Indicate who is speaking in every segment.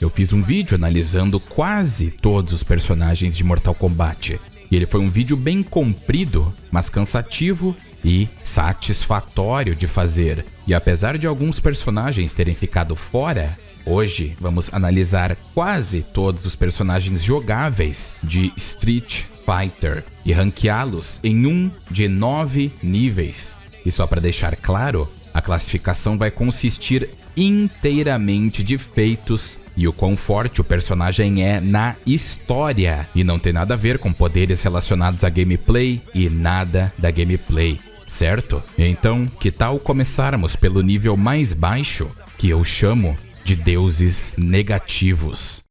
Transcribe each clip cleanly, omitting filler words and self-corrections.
Speaker 1: eu fiz um vídeo analisando quase todos os personagens de Mortal Kombat. E ele foi um vídeo bem comprido, mas cansativo e satisfatório de fazer. E apesar de alguns personagens terem ficado fora, hoje vamos analisar quase todos os personagens jogáveis de Street Fighter e ranqueá-los em um de 9 níveis. E só para deixar claro, a classificação vai consistir inteiramente de feitos e o quão forte o personagem é na história, e não tem nada a ver com poderes relacionados a gameplay e nada da gameplay, certo? Então, que tal começarmos pelo nível mais baixo, que eu chamo de deuses negativos?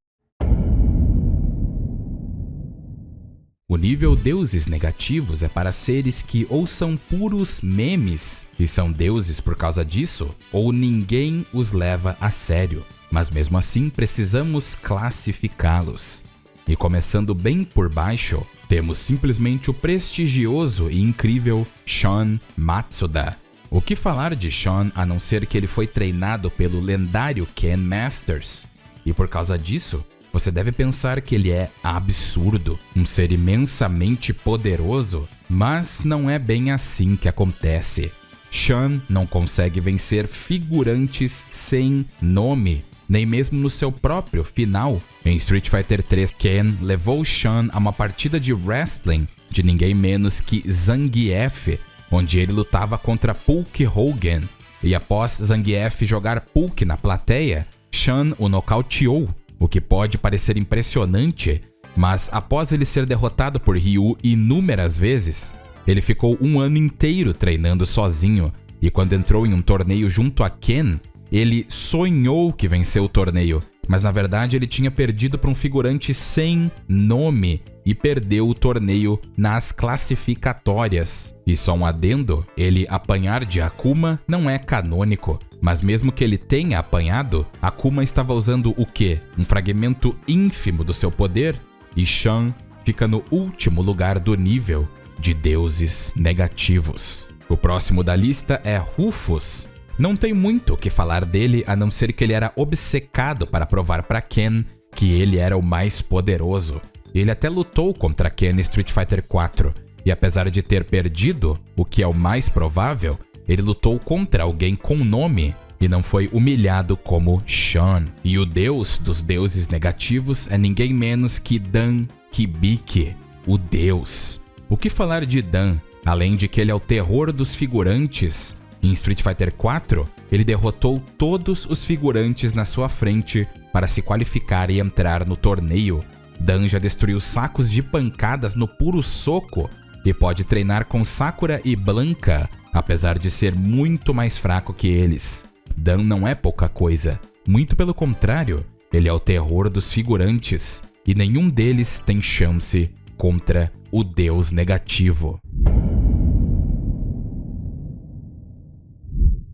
Speaker 1: O nível deuses negativos é para seres que ou são puros memes e são deuses por causa disso, ou ninguém os leva a sério, mas mesmo assim precisamos classificá-los. E começando bem por baixo, temos simplesmente o prestigioso e incrível Sean Matsuda. O que falar de Sean a não ser que ele foi treinado pelo lendário Ken Masters? E por causa disso, você deve pensar que ele é absurdo, um ser imensamente poderoso, mas não é bem assim que acontece. Sean não consegue vencer figurantes sem nome, nem mesmo no seu próprio final. Em Street Fighter 3, Ken levou Sean a uma partida de wrestling de ninguém menos que Zangief, onde ele lutava contra Hulk Hogan. E após Zangief jogar Hulk na plateia, Sean o nocauteou. O que pode parecer impressionante, mas após ele ser derrotado por Ryu inúmeras vezes, ele ficou um ano inteiro treinando sozinho, e quando entrou em um torneio junto a Ken, ele sonhou que venceu o torneio, mas na verdade ele tinha perdido para um figurante sem nome e perdeu o torneio nas classificatórias. E só um adendo, ele apanhar de Akuma não é canônico. Mas mesmo que ele tenha apanhado, Akuma estava usando o quê? Um fragmento ínfimo do seu poder? E Sean fica no último lugar do nível de deuses negativos. O próximo da lista é Rufus. Não tem muito o que falar dele, a não ser que ele era obcecado para provar para Ken que ele era o mais poderoso. Ele até lutou contra Ken em Street Fighter 4, e apesar de ter perdido, o que é o mais provável, ele lutou contra alguém com nome e não foi humilhado como Sean. E o deus dos deuses negativos é ninguém menos que Dan Hibiki, o deus. O que falar de Dan, além de que ele é o terror dos figurantes? Em Street Fighter 4, ele derrotou todos os figurantes na sua frente para se qualificar e entrar no torneio. Dan já destruiu sacos de pancadas no puro soco e pode treinar com Sakura e Blanka, apesar de ser muito mais fraco que eles. Dan não é pouca coisa, muito pelo contrário, ele é o terror dos figurantes, e nenhum deles tem chance contra o deus negativo.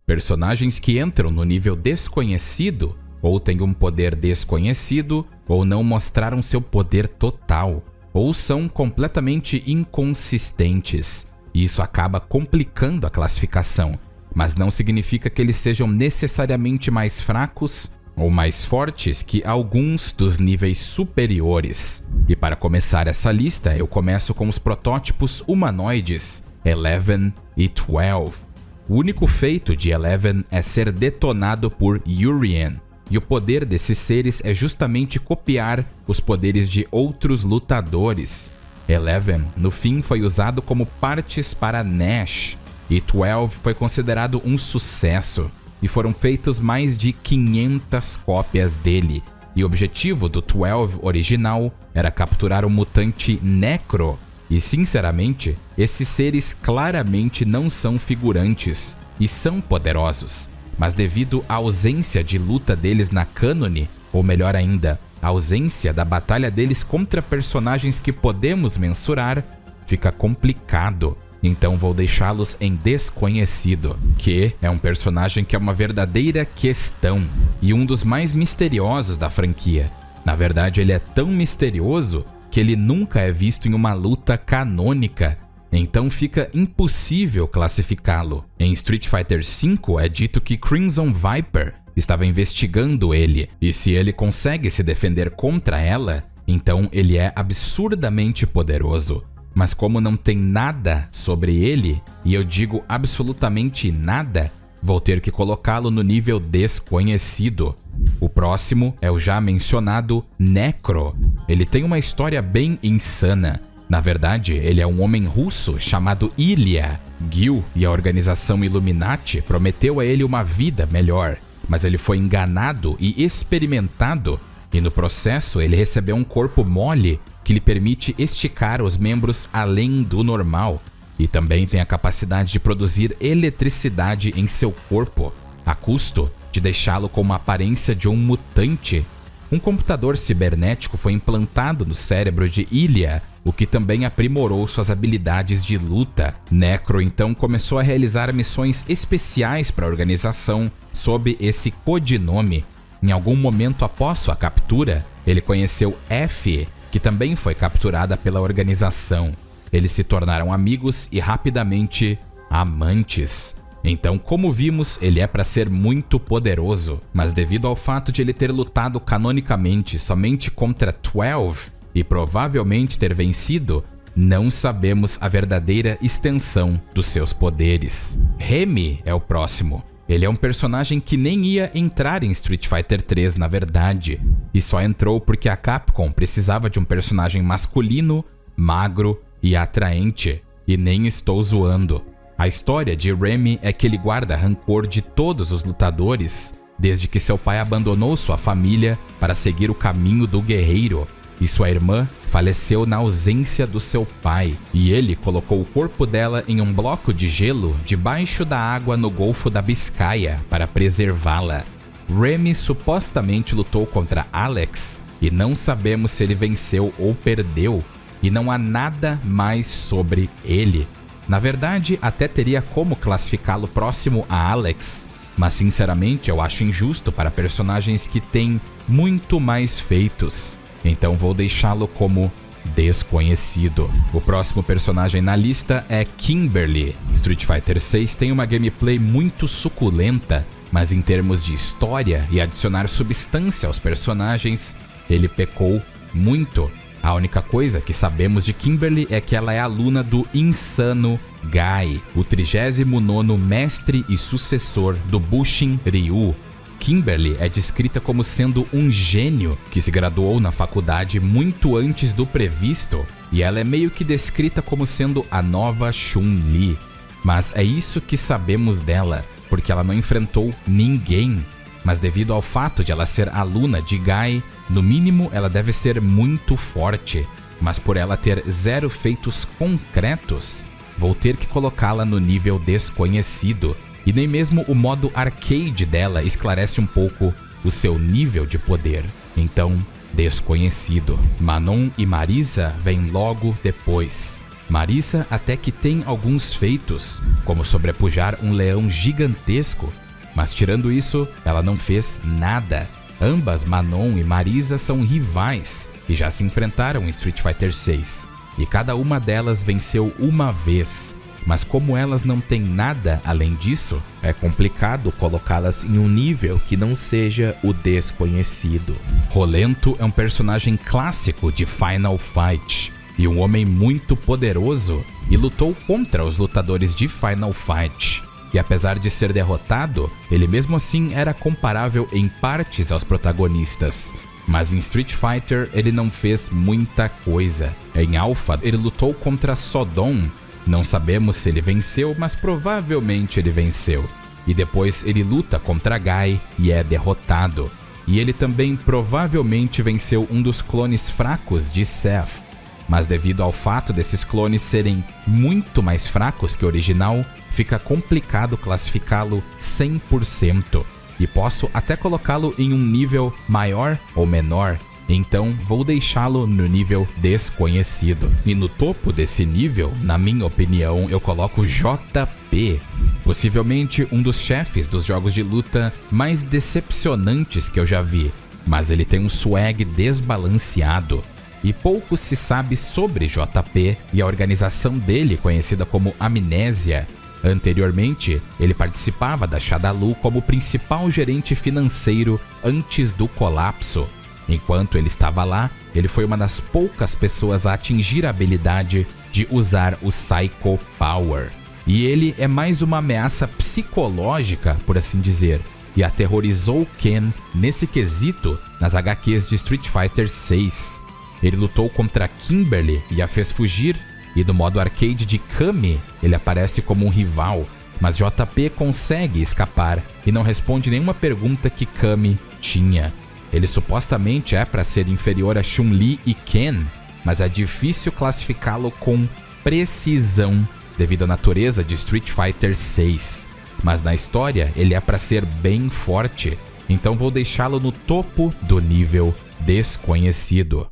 Speaker 1: Personagens que entram no nível desconhecido, ou têm um poder desconhecido, ou não mostraram seu poder total, ou são completamente inconsistentes. E isso acaba complicando a classificação, mas não significa que eles sejam necessariamente mais fracos ou mais fortes que alguns dos níveis superiores. E para começar essa lista, eu começo com os protótipos humanoides, Eleven e 12. O único feito de Eleven é ser detonado por Urien, e o poder desses seres é justamente copiar os poderes de outros lutadores. Eleven, no fim, foi usado como partes para Nash, e 12 foi considerado um sucesso, e foram feitos mais de 500 cópias dele, e o objetivo do 12 original era capturar o mutante Necro, e sinceramente, esses seres claramente não são figurantes, e são poderosos, mas devido à ausência de luta deles na cânone, ou melhor ainda, a ausência da batalha deles contra personagens que podemos mensurar, fica complicado. Então vou deixá-los em desconhecido, que é um personagem que é uma verdadeira questão e um dos mais misteriosos da franquia. Na verdade, ele é tão misterioso que ele nunca é visto em uma luta canônica, então fica impossível classificá-lo. Em Street Fighter V é dito que Crimson Viper estava investigando ele, e se ele consegue se defender contra ela, então ele é absurdamente poderoso. Mas como não tem nada sobre ele, e eu digo absolutamente nada, vou ter que colocá-lo no nível desconhecido. O próximo é o já mencionado Necro. Ele tem uma história bem insana. Na verdade, ele é um homem russo chamado Ilya. Gil e a organização Illuminati prometeu a ele uma vida melhor, mas ele foi enganado e experimentado, e no processo ele recebeu um corpo mole que lhe permite esticar os membros além do normal, e também tem a capacidade de produzir eletricidade em seu corpo, a custo de deixá-lo com uma aparência de um mutante. Um computador cibernético foi implantado no cérebro de Ilya, o que também aprimorou suas habilidades de luta. Necro então começou a realizar missões especiais para a organização sob esse codinome. Em algum momento após sua captura, ele conheceu F, que também foi capturada pela organização. Eles se tornaram amigos e rapidamente amantes. Então, como vimos, ele é para ser muito poderoso, mas devido ao fato de ele ter lutado canonicamente somente contra 12 e provavelmente ter vencido, não sabemos a verdadeira extensão dos seus poderes. Remy é o próximo. Ele é um personagem que nem ia entrar em Street Fighter 3 na verdade, e só entrou porque a Capcom precisava de um personagem masculino, magro e atraente, e nem estou zoando. A história de Remy é que ele guarda rancor de todos os lutadores, desde que seu pai abandonou sua família para seguir o caminho do guerreiro, e sua irmã faleceu na ausência do seu pai, e ele colocou o corpo dela em um bloco de gelo debaixo da água no Golfo da Biscaia para preservá-la. Remy supostamente lutou contra Alex, e não sabemos se ele venceu ou perdeu, e não há nada mais sobre ele. Na verdade, até teria como classificá-lo próximo a Alex, mas sinceramente eu acho injusto para personagens que têm muito mais feitos. Então vou deixá-lo como desconhecido. O próximo personagem na lista é Kimberly. Street Fighter 6 tem uma gameplay muito suculenta, mas em termos de história e adicionar substância aos personagens, ele pecou muito. A única coisa que sabemos de Kimberly é que ela é aluna do insano Guy, o 39º mestre e sucessor do Bushin Ryu. Kimberly é descrita como sendo um gênio que se graduou na faculdade muito antes do previsto, e ela é meio que descrita como sendo a nova Chun-Li. Mas é isso que sabemos dela, porque ela não enfrentou ninguém. Mas devido ao fato de ela ser aluna de Guy, no mínimo ela deve ser muito forte. Mas por ela ter zero feitos concretos, vou ter que colocá-la no nível desconhecido. E nem mesmo o modo arcade dela esclarece um pouco o seu nível de poder. Então, desconhecido. Manon e Marisa vêm logo depois. Marisa até que tem alguns feitos, como sobrepujar um leão gigantesco, mas tirando isso, ela não fez nada. Ambas, Manon e Marisa, são rivais e já se enfrentaram em Street Fighter 6. E cada uma delas venceu uma vez. Mas como elas não têm nada além disso, é complicado colocá-las em um nível que não seja o desconhecido. Rolento é um personagem clássico de Final Fight e um homem muito poderoso, e lutou contra os lutadores de Final Fight. E apesar de ser derrotado, ele mesmo assim era comparável em partes aos protagonistas. Mas em Street Fighter ele não fez muita coisa. Em Alpha ele lutou contra Sodom. Não sabemos se ele venceu, mas provavelmente ele venceu. E depois ele luta contra Guy e é derrotado. E ele também provavelmente venceu um dos clones fracos de Seth. Mas devido ao fato desses clones serem muito mais fracos que o original, fica complicado classificá-lo 100%. E posso até colocá-lo em um nível maior ou menor. Então vou deixá-lo no nível desconhecido. E no topo desse nível, na minha opinião, eu coloco JP. Possivelmente um dos chefes dos jogos de luta mais decepcionantes que eu já vi. Mas ele tem um swag desbalanceado. E pouco se sabe sobre JP e a organização dele, conhecida como Amnésia. Anteriormente, ele participava da Shadaloo como principal gerente financeiro antes do colapso. Enquanto ele estava lá, ele foi uma das poucas pessoas a atingir a habilidade de usar o Psycho Power. E ele é mais uma ameaça psicológica, por assim dizer, e aterrorizou Ken nesse quesito nas HQs de Street Fighter 6. Ele lutou contra Kimberly e a fez fugir, e no modo arcade de Kami, ele aparece como um rival, mas JP consegue escapar e não responde nenhuma pergunta que Kami tinha. Ele supostamente é para ser inferior a Chun-Li e Ken, mas é difícil classificá-lo com precisão devido à natureza de Street Fighter 6. Mas na história ele é para ser bem forte, então vou deixá-lo no topo do nível desconhecido.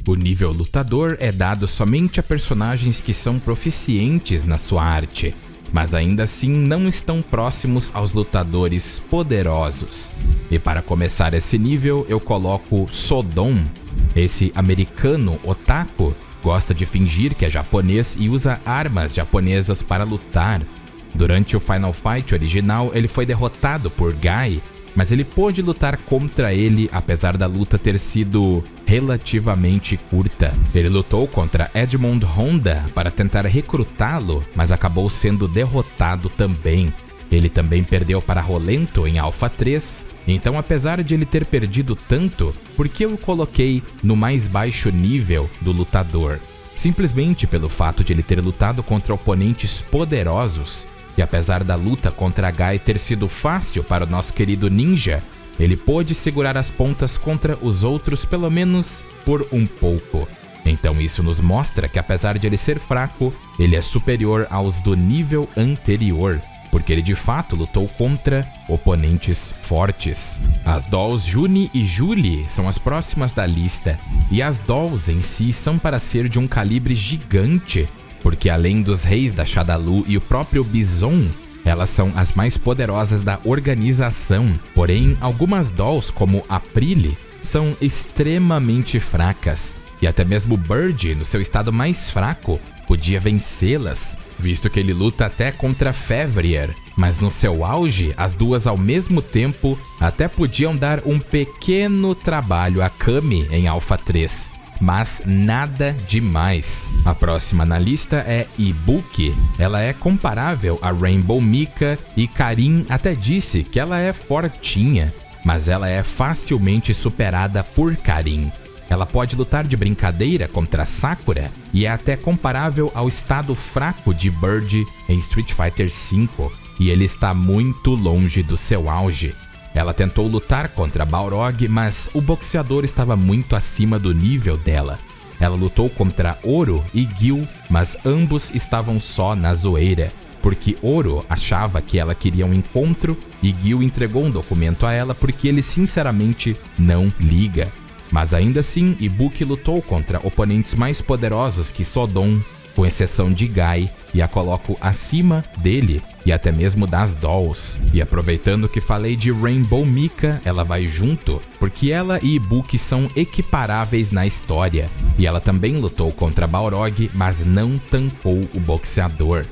Speaker 1: O nível lutador é dado somente a personagens que são proficientes na sua arte, mas ainda assim não estão próximos aos lutadores poderosos. E para começar esse nível eu coloco Sodom. Esse americano otaku gosta de fingir que é japonês e usa armas japonesas para lutar. Durante o Final Fight original ele foi derrotado por Guy, mas ele pôde lutar contra ele apesar da luta ter sido relativamente curta. Ele lutou contra Edmond Honda para tentar recrutá-lo, mas acabou sendo derrotado também. Ele também perdeu para Rolento em Alpha 3, então apesar de ele ter perdido tanto, por que eu o coloquei no mais baixo nível do lutador? Simplesmente pelo fato de ele ter lutado contra oponentes poderosos. E apesar da luta contra Guy ter sido fácil para o nosso querido ninja, ele pôde segurar as pontas contra os outros pelo menos por um pouco. Então isso nos mostra que apesar de ele ser fraco, ele é superior aos do nível anterior, porque ele de fato lutou contra oponentes fortes. As dolls Juni e Julie são as próximas da lista, e as dolls em si são para ser de um calibre gigante, porque além dos reis da Shadaloo e o próprio Bison, elas são as mais poderosas da organização. Porém, algumas dolls, como Aprile, são extremamente fracas, e até mesmo Bird, no seu estado mais fraco, podia vencê-las, visto que ele luta até contra Fevrier, mas no seu auge, as duas ao mesmo tempo até podiam dar um pequeno trabalho a Kami em Alpha 3. Mas nada demais. A próxima na lista é Ibuki. Ela é comparável a Rainbow Mika e Karin até disse que ela é fortinha, mas ela é facilmente superada por Karin. Ela pode lutar de brincadeira contra Sakura e é até comparável ao estado fraco de Bird em Street Fighter V, e ele está muito longe do seu auge. Ela tentou lutar contra Balrog, mas o boxeador estava muito acima do nível dela. Ela lutou contra Oro e Gil, mas ambos estavam só na zoeira, porque Oro achava que ela queria um encontro e Gil entregou um documento a ela porque ele sinceramente não liga. Mas ainda assim, Ibuki lutou contra oponentes mais poderosos que Sodom, com exceção de Guy, e a coloco acima dele e até mesmo das dolls. E aproveitando que falei de Rainbow Mika, ela vai junto, porque ela e Ibuki são equiparáveis na história, e ela também lutou contra Balrog, mas não tampou o boxeador.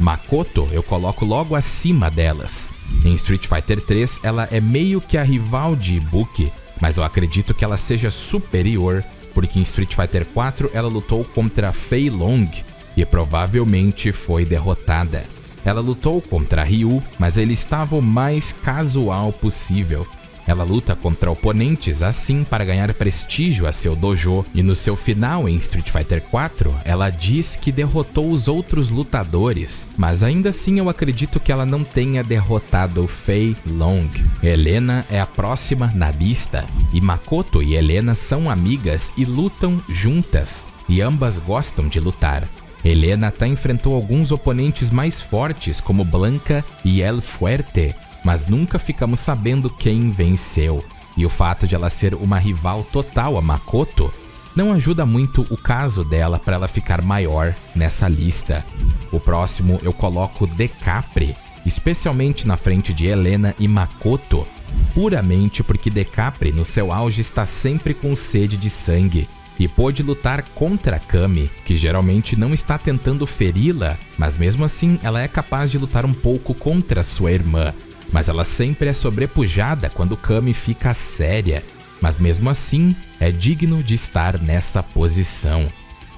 Speaker 1: Makoto eu coloco logo acima delas. Em Street Fighter 3 ela é meio que a rival de Ibuki, mas eu acredito que ela seja superior, porque em Street Fighter 4 ela lutou contra Fei Long e provavelmente foi derrotada. Ela lutou contra Ryu, mas ele estava o mais casual possível. Ela luta contra oponentes assim para ganhar prestígio a seu dojo, e no seu final em Street Fighter 4, ela diz que derrotou os outros lutadores, mas ainda assim eu acredito que ela não tenha derrotado Fei Long. Helena é a próxima na lista, e Makoto e Helena são amigas e lutam juntas, e ambas gostam de lutar. Helena até enfrentou alguns oponentes mais fortes como Blanca e El Fuerte, mas nunca ficamos sabendo quem venceu. E o fato de ela ser uma rival total a Makoto não ajuda muito o caso dela para ela ficar maior nessa lista. O próximo eu coloco Decapre, especialmente na frente de Helena e Makoto, puramente porque Decapre no seu auge está sempre com sede de sangue. e pôde lutar contra Kami, que geralmente não está tentando feri-la, mas mesmo assim ela é capaz de lutar um pouco contra sua irmã. Mas ela sempre é sobrepujada quando Kami fica séria, mas mesmo assim é digno de estar nessa posição.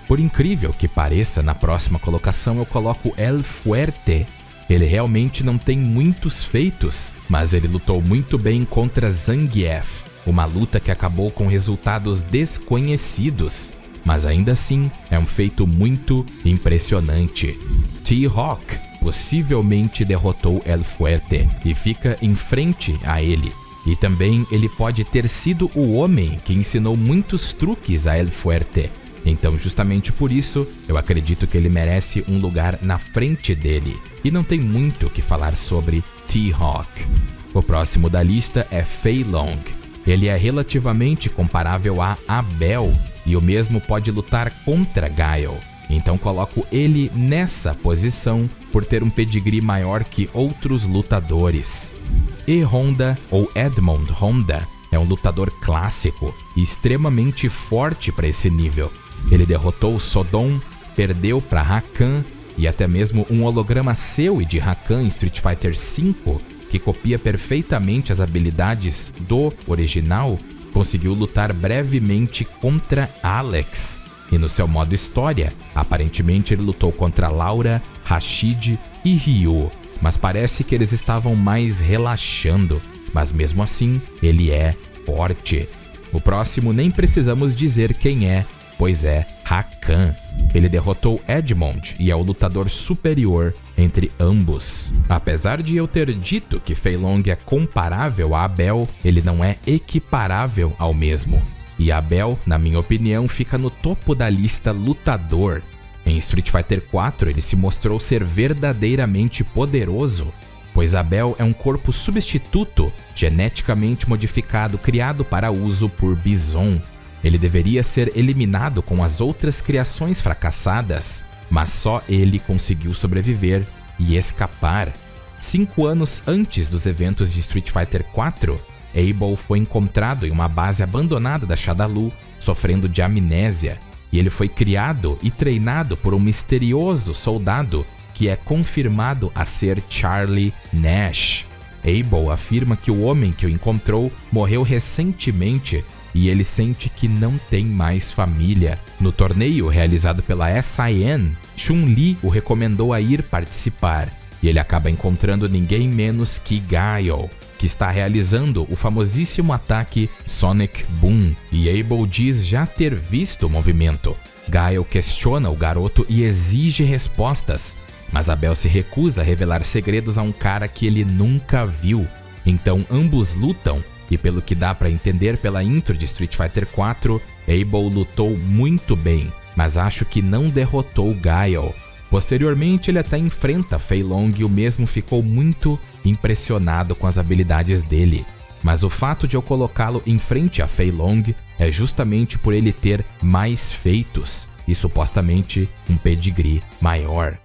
Speaker 1: Por incrível que pareça, na próxima colocação eu coloco El Fuerte. Ele realmente não tem muitos feitos, mas ele lutou muito bem contra Zangief, uma luta que acabou com resultados desconhecidos, mas ainda assim é um feito muito impressionante. T-Hawk possivelmente derrotou El Fuerte e fica em frente a ele. E também ele pode ter sido o homem que ensinou muitos truques a El Fuerte. Então, justamente por isso, eu acredito que ele merece um lugar na frente dele. E não tem muito o que falar sobre T-Hawk. O próximo da lista é Fei Long. Ele é relativamente comparável a Abel e o mesmo pode lutar contra Guile. Então coloco ele nessa posição por ter um pedigree maior que outros lutadores. E-Honda ou Edmond Honda é um lutador clássico e extremamente forte para esse nível. Ele derrotou Sodom, perdeu para Rakan e até mesmo um holograma seu e de Rakan em Street Fighter V, que copia perfeitamente as habilidades do original, conseguiu lutar brevemente contra Alex. E no seu modo história, aparentemente ele lutou contra Laura, Rashid e Ryu, mas parece que eles estavam mais relaxando, mas mesmo assim ele é forte. O próximo nem precisamos dizer quem é, pois é Rakan. Ele derrotou Edmond e é o lutador superior entre ambos. Apesar de eu ter dito que Fei Long é comparável a Abel, ele não é equiparável ao mesmo. E Abel, na minha opinião, fica no topo da lista lutador. Em Street Fighter 4 ele se mostrou ser verdadeiramente poderoso, pois Abel é um corpo substituto geneticamente modificado criado para uso por Bison. Ele deveria ser eliminado com as outras criações fracassadas, mas só ele conseguiu sobreviver e escapar. 5 anos antes dos eventos de Street Fighter 4, Abel foi encontrado em uma base abandonada da Shadaloo, sofrendo de amnésia, e ele foi criado e treinado por um misterioso soldado que é confirmado a ser Charlie Nash. Abel afirma que o homem que o encontrou morreu recentemente e ele sente que não tem mais família. No torneio realizado pela SIN, Chun-Li o recomendou a ir participar, e ele acaba encontrando ninguém menos que Guile, que está realizando o famosíssimo ataque Sonic Boom, e Abel diz já ter visto o movimento. Guile questiona o garoto e exige respostas, mas Abel se recusa a revelar segredos a um cara que ele nunca viu. Então ambos lutam, e pelo que dá para entender pela intro de Street Fighter 4, Abel lutou muito bem, mas acho que não derrotou Guile. Posteriormente ele até enfrenta Fei Long e o mesmo ficou muito impressionado com as habilidades dele. Mas o fato de eu colocá-lo em frente a Fei Long é justamente por ele ter mais feitos e supostamente um pedigree maior.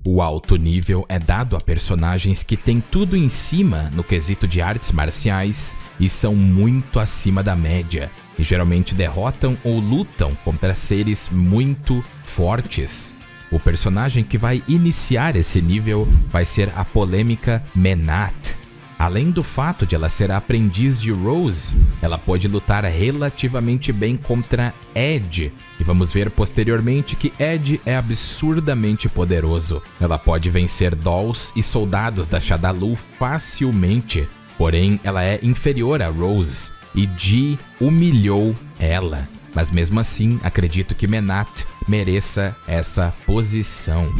Speaker 1: O alto nível é dado a personagens que têm tudo em cima no quesito de artes marciais e são muito acima da média, e geralmente derrotam ou lutam contra seres muito fortes. O personagem que vai iniciar esse nível vai ser a polêmica Menat. Além do fato de ela ser a aprendiz de Rose, ela pode lutar relativamente bem contra Ed, e vamos ver posteriormente que Ed é absurdamente poderoso. Ela pode vencer Dolls e soldados da Shadaloo facilmente, porém ela é inferior a Rose, e Ji humilhou ela. Mas mesmo assim, acredito que Menat mereça essa posição.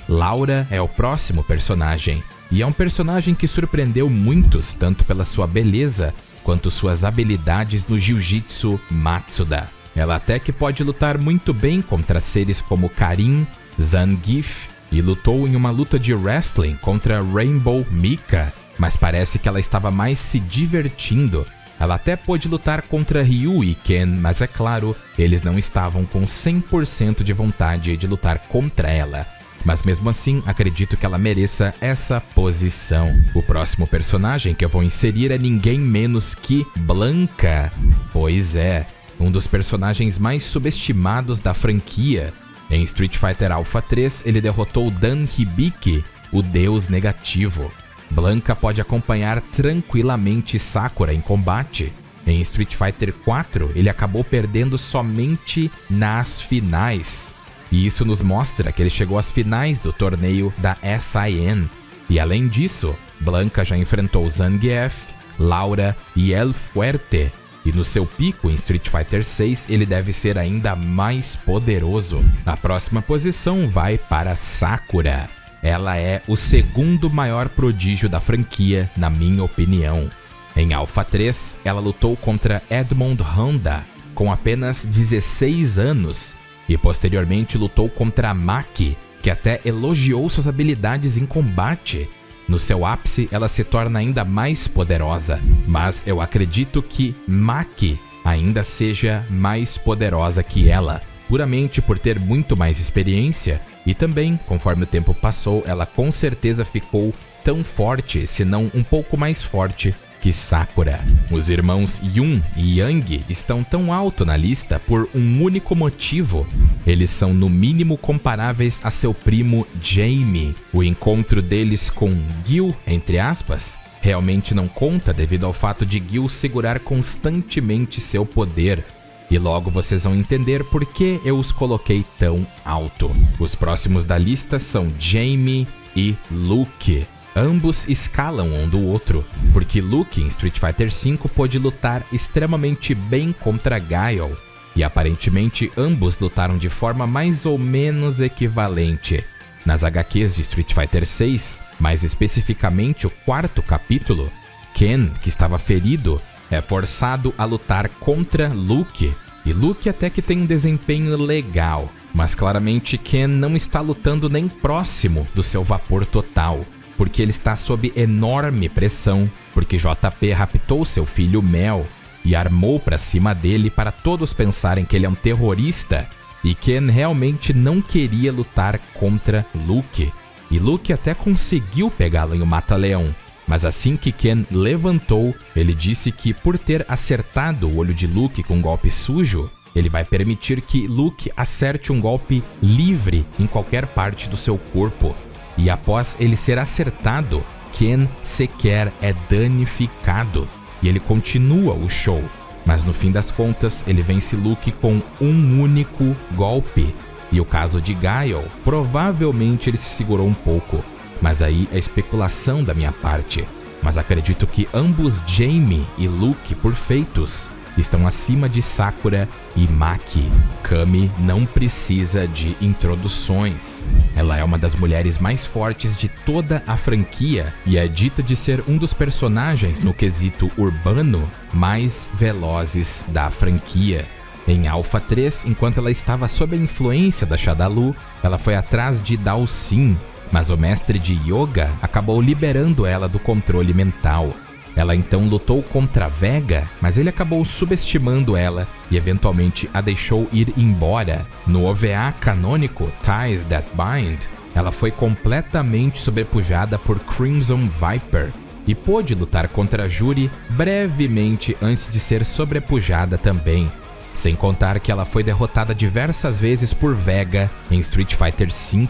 Speaker 1: Laura é o próximo personagem. E é um personagem que surpreendeu muitos, tanto pela sua beleza, quanto suas habilidades no Jiu-Jitsu Matsuda. Ela até que pode lutar muito bem contra seres como Karin, Zangief, e lutou em uma luta de wrestling contra Rainbow Mika, mas parece que ela estava mais se divertindo. Ela até pôde lutar contra Ryu e Ken, mas é claro, eles não estavam com 100% de vontade de lutar contra ela. mas mesmo assim acredito que ela mereça essa posição. O próximo personagem que eu vou inserir é ninguém menos que Blanka. Pois é, um dos personagens mais subestimados da franquia. Em Street Fighter Alpha 3, ele derrotou Dan Hibiki, o Deus Negativo. Blanka pode acompanhar tranquilamente Sakura em combate. Em Street Fighter 4, ele acabou perdendo somente nas finais. E isso nos mostra que ele chegou às finais do torneio da SIN. E além disso, Blanka já enfrentou Zangief, Laura e El Fuerte. E no seu pico em Street Fighter 6, ele deve ser ainda mais poderoso. A próxima posição vai para Sakura. Ela é o segundo maior prodígio da franquia, na minha opinião. Em Alpha 3, ela lutou contra Edmond Honda, com apenas 16 anos. E posteriormente lutou contra Maki, que até elogiou suas habilidades em combate. No seu ápice, ela se torna ainda mais poderosa, mas eu acredito que Maki ainda seja mais poderosa que ela, puramente por ter muito mais experiência, e também, conforme o tempo passou, ela com certeza ficou tão forte, se não um pouco mais forte, que Sakura. Os irmãos Yun e Yang estão tão alto na lista por um único motivo. Eles são no mínimo comparáveis a seu primo Jamie. O encontro deles com Gil, entre aspas, realmente não conta devido ao fato de Gil segurar constantemente seu poder. E logo vocês vão entender por que eu os coloquei tão alto. Os próximos da lista são Jamie e Luke. Ambos escalam um do outro, porque Luke em Street Fighter V pôde lutar extremamente bem contra Guile, e aparentemente ambos lutaram de forma mais ou menos equivalente. Nas HQs de Street Fighter VI, mais especificamente o quarto capítulo, Ken, que estava ferido, é forçado a lutar contra Luke, e Luke até que tem um desempenho legal, mas claramente Ken não está lutando nem próximo do seu vapor total, porque ele está sob enorme pressão, porque JP raptou seu filho Mel e armou para cima dele para todos pensarem que ele é um terrorista, e Ken realmente não queria lutar contra Luke. E Luke até conseguiu pegá-lo em um mata-leão, mas assim que Ken levantou, ele disse que por ter acertado o olho de Luke com um golpe sujo, ele vai permitir que Luke acerte um golpe livre em qualquer parte do seu corpo. E após ele ser acertado, Ken sequer é danificado, e ele continua o show. Mas no fim das contas, ele vence Luke com um único golpe. E o caso de Guile, provavelmente ele se segurou um pouco, mas aí é especulação da minha parte. Mas acredito que ambos Jamie e Luke, por feitos, estão acima de Sakura e Maki. Kami não precisa de introduções. Ela é uma das mulheres mais fortes de toda a franquia e é dita de ser um dos personagens no quesito urbano mais velozes da franquia. Em Alpha 3, enquanto ela estava sob a influência da Shadaloo, ela foi atrás de Dhalsim, mas o mestre de Yoga acabou liberando ela do controle mental. Ela então lutou contra Vega, mas ele acabou subestimando ela e eventualmente a deixou ir embora. No OVA canônico Ties That Bind, ela foi completamente sobrepujada por Crimson Viper e pôde lutar contra Juri brevemente antes de ser sobrepujada também. Sem contar que ela foi derrotada diversas vezes por Vega em Street Fighter V.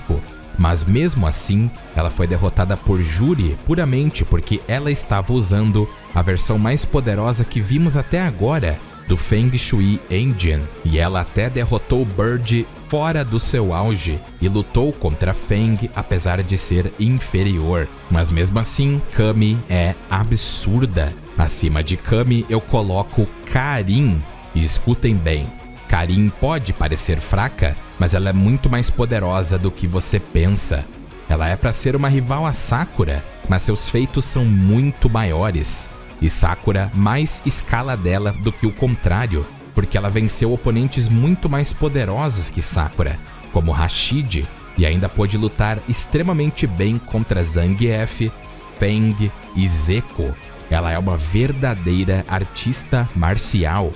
Speaker 1: Mas mesmo assim, ela foi derrotada por Juri puramente porque ela estava usando a versão mais poderosa que vimos até agora do Feng Shui Engine, e ela até derrotou Bird fora do seu auge e lutou contra Feng apesar de ser inferior. Mas mesmo assim, Kami é absurda. Acima de Kami eu coloco Karin, e escutem bem, Karin pode parecer fraca, mas ela é muito mais poderosa do que você pensa. Ela é para ser uma rival a Sakura, mas seus feitos são muito maiores. E Sakura mais escala dela do que o contrário, porque ela venceu oponentes muito mais poderosos que Sakura, como Rashid, e ainda pôde lutar extremamente bem contra Zangief, Feng e Zeko. Ela é uma verdadeira artista marcial.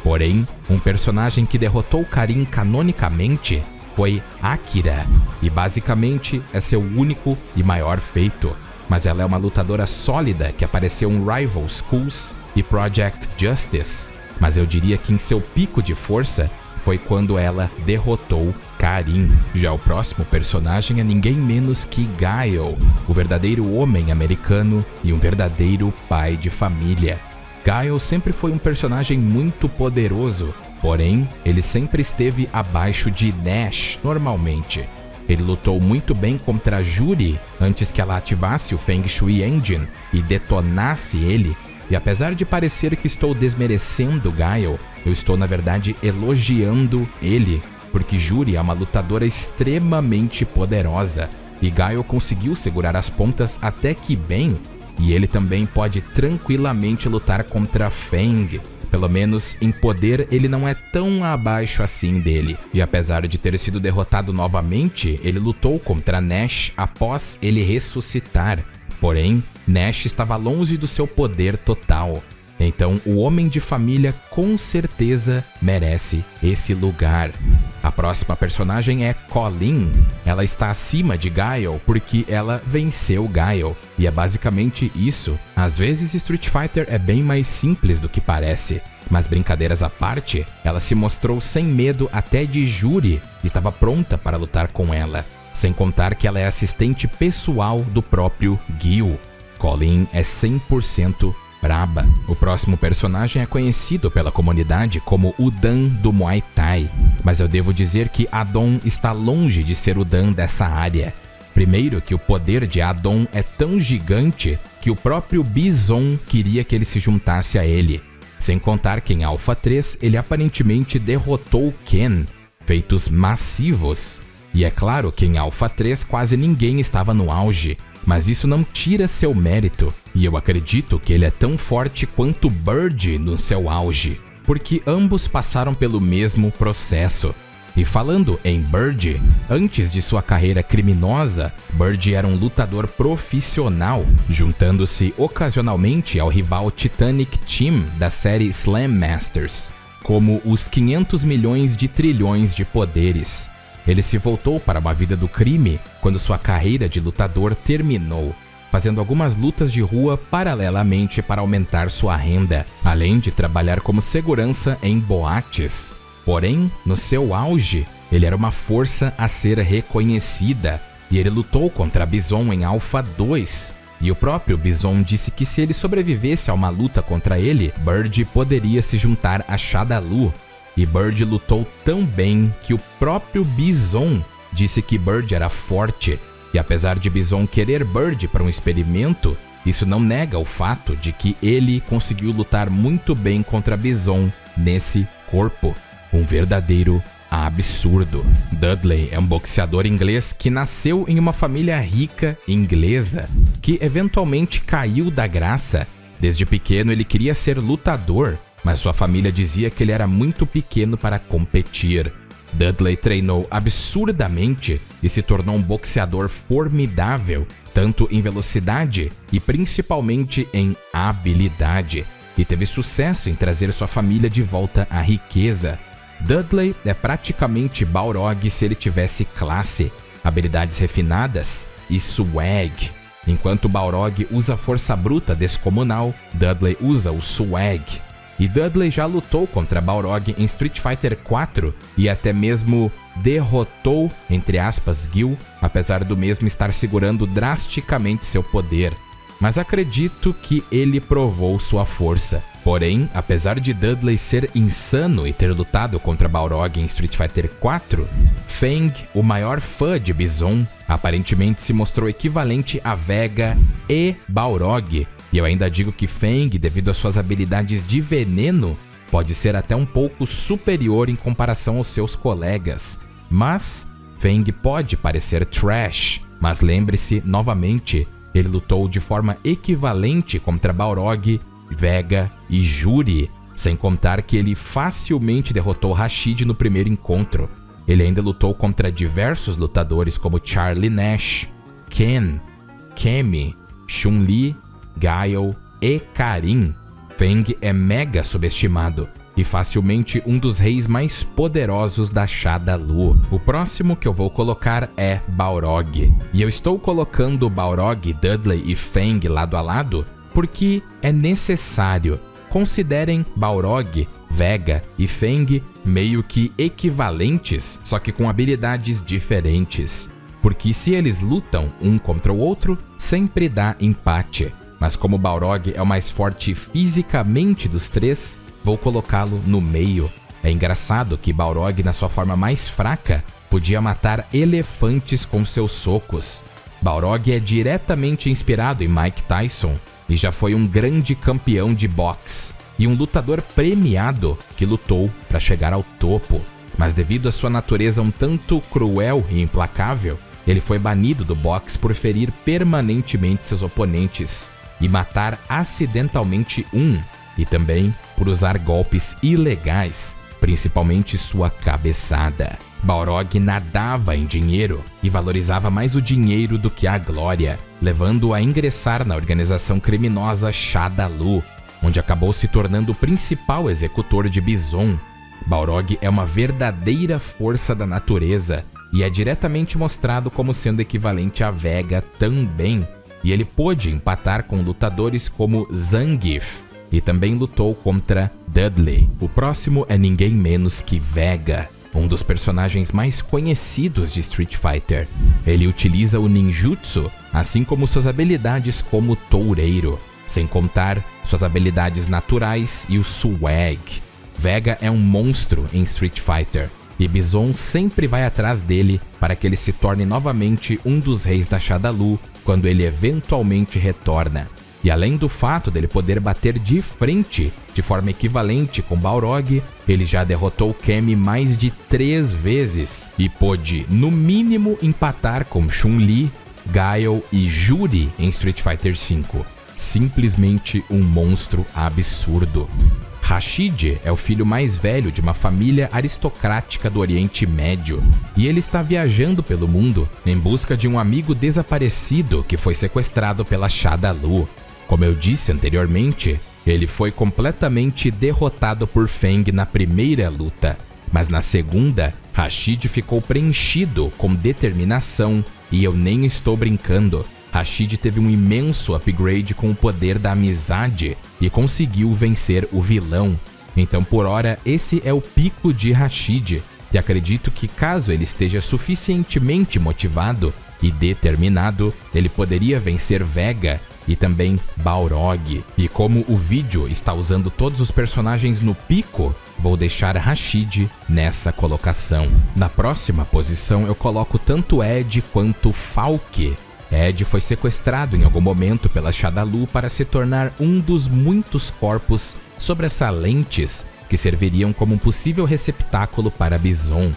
Speaker 1: Porém, um personagem que derrotou Karin canonicamente foi Akira, e basicamente é seu único e maior feito. Mas ela é uma lutadora sólida que apareceu em Rival Schools e Project Justice. Mas eu diria que em seu pico de força foi quando ela derrotou Karin. Já o próximo personagem é ninguém menos que Guile, o verdadeiro homem americano e um verdadeiro pai de família. Guile sempre foi um personagem muito poderoso, porém, ele sempre esteve abaixo de Nash normalmente. Ele lutou muito bem contra Juri antes que ela ativasse o Feng Shui Engine e detonasse ele. E apesar de parecer que estou desmerecendo Guile, eu estou na verdade elogiando ele, porque Juri é uma lutadora extremamente poderosa e Guile conseguiu segurar as pontas até que bem, e ele também pode tranquilamente lutar contra Feng. Pelo menos em poder ele não é tão abaixo assim dele. E apesar de ter sido derrotado novamente, ele lutou contra Nash após ele ressuscitar. Porém, Nash estava longe do seu poder total. Então, o homem de família com certeza merece esse lugar. A próxima personagem é Colleen. Ela está acima de Guile porque ela venceu Guile. E é basicamente isso. Às vezes Street Fighter é bem mais simples do que parece. Mas brincadeiras à parte, ela se mostrou sem medo até de Juri. Estava pronta para lutar com ela. Sem contar que ela é assistente pessoal do próprio Gil. Colleen é 100% braba. O próximo personagem é conhecido pela comunidade como o Dan do Muay Thai, mas eu devo dizer que Adon está longe de ser o Dan dessa área. Primeiro que o poder de Adon é tão gigante que o próprio Bison queria que ele se juntasse a ele. Sem contar que em Alpha 3 ele aparentemente derrotou Ken, feitos massivos. E é claro que em Alpha 3 quase ninguém estava no auge, mas isso não tira seu mérito, e eu acredito que ele é tão forte quanto Bird no seu auge, porque ambos passaram pelo mesmo processo. E falando em Bird, antes de sua carreira criminosa, Bird era um lutador profissional, juntando-se ocasionalmente ao rival Titanic Team da série Slam Masters, como os 500 milhões de trilhões de poderes. Ele se voltou para uma vida do crime quando sua carreira de lutador terminou, fazendo algumas lutas de rua paralelamente para aumentar sua renda, além de trabalhar como segurança em boates. Porém, no seu auge, ele era uma força a ser reconhecida, e ele lutou contra Bison em Alpha 2. E o próprio Bison disse que se ele sobrevivesse a uma luta contra ele, Bird poderia se juntar a Shadaloo. E Bird lutou tão bem que o próprio Bison disse que Bird era forte. E apesar de Bison querer Bird para um experimento, isso não nega o fato de que ele conseguiu lutar muito bem contra Bison nesse corpo. Um verdadeiro absurdo. Dudley é um boxeador inglês que nasceu em uma família rica inglesa, que eventualmente caiu da graça. Desde pequeno ele queria ser lutador, mas sua família dizia que ele era muito pequeno para competir. Dudley treinou absurdamente e se tornou um boxeador formidável, tanto em velocidade e principalmente em habilidade, e teve sucesso em trazer sua família de volta à riqueza. Dudley é praticamente Balrog se ele tivesse classe, habilidades refinadas e swag. Enquanto Balrog usa força bruta descomunal, Dudley usa o swag. E Dudley já lutou contra Balrog em Street Fighter 4 e até mesmo derrotou, entre aspas, Gil, apesar do mesmo estar segurando drasticamente seu poder. Mas acredito que ele provou sua força. Porém, apesar de Dudley ser insano e ter lutado contra Balrog em Street Fighter 4, Feng, o maior fã de Bison, aparentemente se mostrou equivalente a Vega e Balrog. E eu ainda digo que Feng, devido às suas habilidades de veneno, pode ser até um pouco superior em comparação aos seus colegas. Mas Feng pode parecer trash, mas lembre-se novamente, ele lutou de forma equivalente contra Balrog, Vega e Juri, sem contar que ele facilmente derrotou Rashid no primeiro encontro. Ele ainda lutou contra diversos lutadores como Charlie Nash, Ken, Cammy, Chun-Li, Guile e Karin. Feng é mega subestimado, e facilmente um dos reis mais poderosos da Shadaloo. O próximo que eu vou colocar é Balrog. E eu estou colocando Balrog, Dudley e Fang lado a lado porque é necessário. Considerem Balrog, Vega e Fang meio que equivalentes, só que com habilidades diferentes. Porque se eles lutam um contra o outro, sempre dá empate. Mas como Balrog é o mais forte fisicamente dos três, vou colocá-lo no meio. É engraçado que Balrog, na sua forma mais fraca, podia matar elefantes com seus socos. Balrog é diretamente inspirado em Mike Tyson e já foi um grande campeão de boxe e um lutador premiado que lutou para chegar ao topo. Mas devido à sua natureza um tanto cruel e implacável, ele foi banido do boxe por ferir permanentemente seus oponentes e matar acidentalmente e também por usar golpes ilegais, principalmente sua cabeçada. Balrog nadava em dinheiro e valorizava mais o dinheiro do que a glória, levando-o a ingressar na organização criminosa Shadaloo, onde acabou se tornando o principal executor de Bison. Balrog é uma verdadeira força da natureza e é diretamente mostrado como sendo equivalente a Vega também, e ele pôde empatar com lutadores como Zangief e também lutou contra Dudley. O próximo é ninguém menos que Vega, um dos personagens mais conhecidos de Street Fighter. Ele utiliza o ninjutsu, assim como suas habilidades como toureiro, sem contar suas habilidades naturais e o swag. Vega é um monstro em Street Fighter, e Bison sempre vai atrás dele para que ele se torne novamente um dos reis da Shadaloo quando ele eventualmente retorna. E além do fato dele poder bater de frente de forma equivalente com Balrog, ele já derrotou Cammy mais de 3 vezes e pôde, no mínimo, empatar com Chun-Li, Guile e Juri em Street Fighter V. Simplesmente um monstro absurdo. Rashid é o filho mais velho de uma família aristocrática do Oriente Médio, e ele está viajando pelo mundo em busca de um amigo desaparecido que foi sequestrado pela Shadaloo. Como eu disse anteriormente, ele foi completamente derrotado por Fang na primeira luta, mas na segunda, Rashid ficou preenchido com determinação, e eu nem estou brincando. Rashid teve um imenso upgrade com o poder da amizade e conseguiu vencer o vilão. Então, por hora, esse é o pico de Rashid, e acredito que caso ele esteja suficientemente motivado e determinado, ele poderia vencer Vega e também Balrog. E como o vídeo está usando todos os personagens no pico, vou deixar Rashid nessa colocação. Na próxima posição eu coloco tanto Ed quanto Falke. Ed foi sequestrado em algum momento pela Shadaloo para se tornar um dos muitos corpos sobressalentes que serviriam como um possível receptáculo para Bison.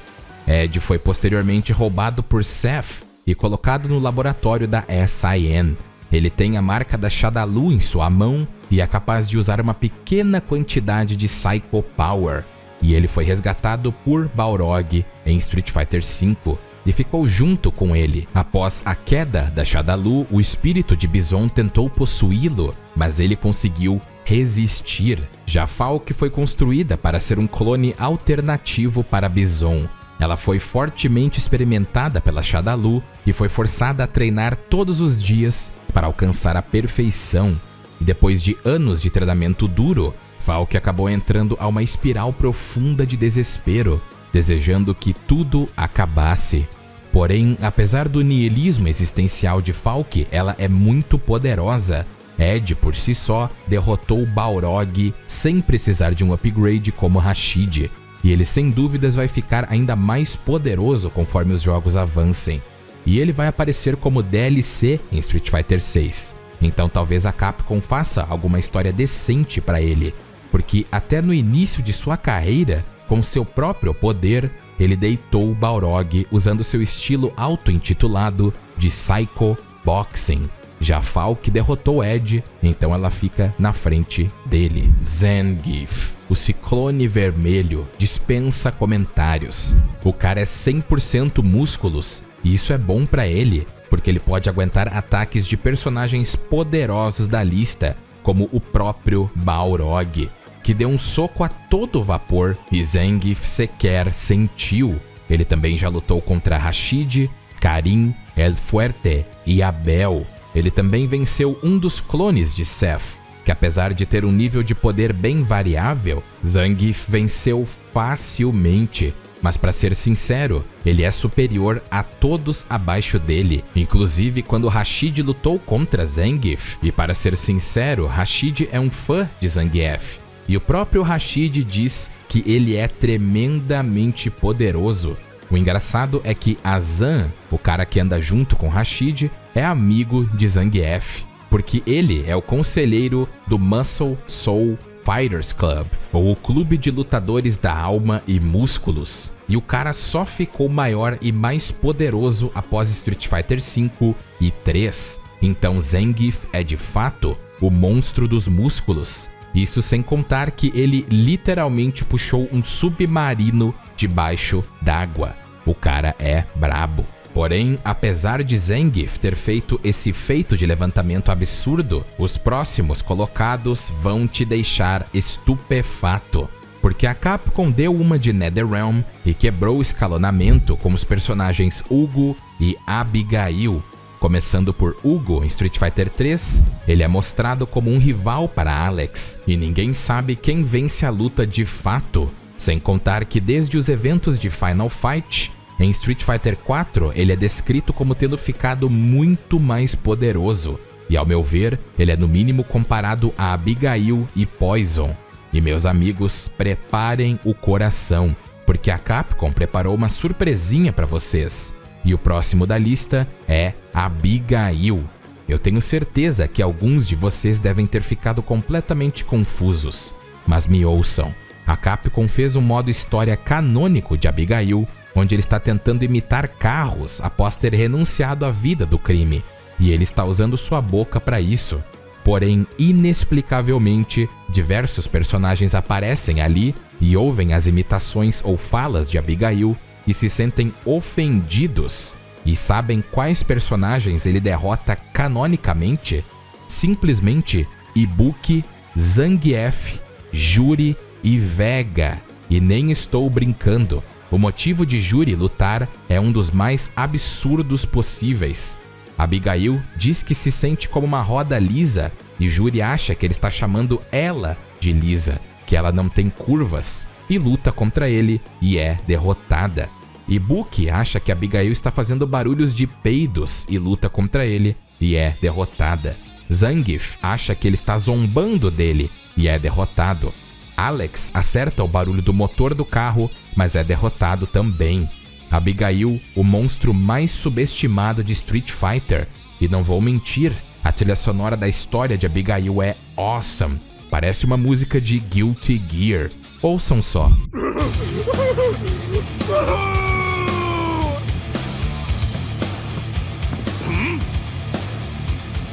Speaker 1: Ed foi posteriormente roubado por Seth e colocado no laboratório da SIN. Ele tem a marca da Shadaloo em sua mão e é capaz de usar uma pequena quantidade de Psycho Power. E ele foi resgatado por Balrog em Street Fighter V e ficou junto com ele. Após a queda da Shadaloo, o espírito de Bison tentou possuí-lo, mas ele conseguiu resistir. Já Falke foi construída para ser um clone alternativo para Bison. Ela foi fortemente experimentada pela Shadaloo e foi forçada a treinar todos os dias para alcançar a perfeição. E depois de anos de treinamento duro, Falke acabou entrando a uma espiral profunda de desespero, desejando que tudo acabasse. Porém, apesar do niilismo existencial de Falke, ela é muito poderosa. Ed, por si só, derrotou Balrog sem precisar de um upgrade como Rashid, e ele sem dúvidas vai ficar ainda mais poderoso conforme os jogos avancem. E ele vai aparecer como DLC em Street Fighter 6. Então talvez a Capcom faça alguma história decente para ele, porque até no início de sua carreira, com seu próprio poder, ele deitou Balrog usando seu estilo auto-intitulado de Psycho Boxing. Já Falke derrotou Ed, então ela fica na frente dele. Zangief, o Ciclone Vermelho, dispensa comentários. O cara é 100% músculos, e isso é bom pra ele, porque ele pode aguentar ataques de personagens poderosos da lista, como o próprio Balrog, que deu um soco a todo vapor e Zangief sequer sentiu. Ele também já lutou contra Rashid, Karin, El Fuerte e Abel. Ele também venceu um dos clones de Seth, que apesar de ter um nível de poder bem variável, Zangief venceu facilmente. Mas para ser sincero, ele é superior a todos abaixo dele, inclusive quando Rashid lutou contra Zangief. E para ser sincero, Rashid é um fã de Zangief. E o próprio Rashid diz que ele é tremendamente poderoso. O engraçado é que Azan, o cara que anda junto com Rashid, é amigo de Zangief, porque ele é o conselheiro do Muscle Soul Fighters Club, ou o clube de lutadores da alma e músculos. E o cara só ficou maior e mais poderoso após Street Fighter V e 3. Então Zangief é de fato o monstro dos músculos. Isso sem contar que ele literalmente puxou um submarino debaixo d'água. O cara é brabo. Porém, apesar de Zangief ter feito esse feito de levantamento absurdo, os próximos colocados vão te deixar estupefato. Porque a Capcom deu uma de NetherRealm e quebrou o escalonamento com os personagens Hugo e Abigail. Começando por Hugo em Street Fighter 3, ele é mostrado como um rival para Alex, e ninguém sabe quem vence a luta de fato. Sem contar que desde os eventos de Final Fight, em Street Fighter 4, ele é descrito como tendo ficado muito mais poderoso. E ao meu ver, ele é no mínimo comparado a Abigail e Poison. E meus amigos, preparem o coração, porque a Capcom preparou uma surpresinha para vocês. E o próximo da lista é Abigail. Eu tenho certeza que alguns de vocês devem ter ficado completamente confusos. Mas me ouçam, a Capcom fez um modo história canônico de Abigail, onde ele está tentando imitar carros após ter renunciado à vida do crime. E ele está usando sua boca para isso. Porém, inexplicavelmente, diversos personagens aparecem ali e ouvem as imitações ou falas de Abigail e se sentem ofendidos. E sabem quais personagens ele derrota canonicamente? Simplesmente Ibuki, Zangief, Juri e Vega. E nem estou brincando. O motivo de Juri lutar é um dos mais absurdos possíveis. Abigail diz que se sente como uma roda lisa e Juri acha que ele está chamando ela de lisa, que ela não tem curvas, e luta contra ele e é derrotada. Ibuki acha que Abigail está fazendo barulhos de peidos e luta contra ele e é derrotada. Zangief acha que ele está zombando dele e é derrotado. Alex acerta o barulho do motor do carro, mas é derrotado também. Abigail, o monstro mais subestimado de Street Fighter. E não vou mentir, a trilha sonora da história de Abigail é awesome. Parece uma música de Guilty Gear. Ouçam só.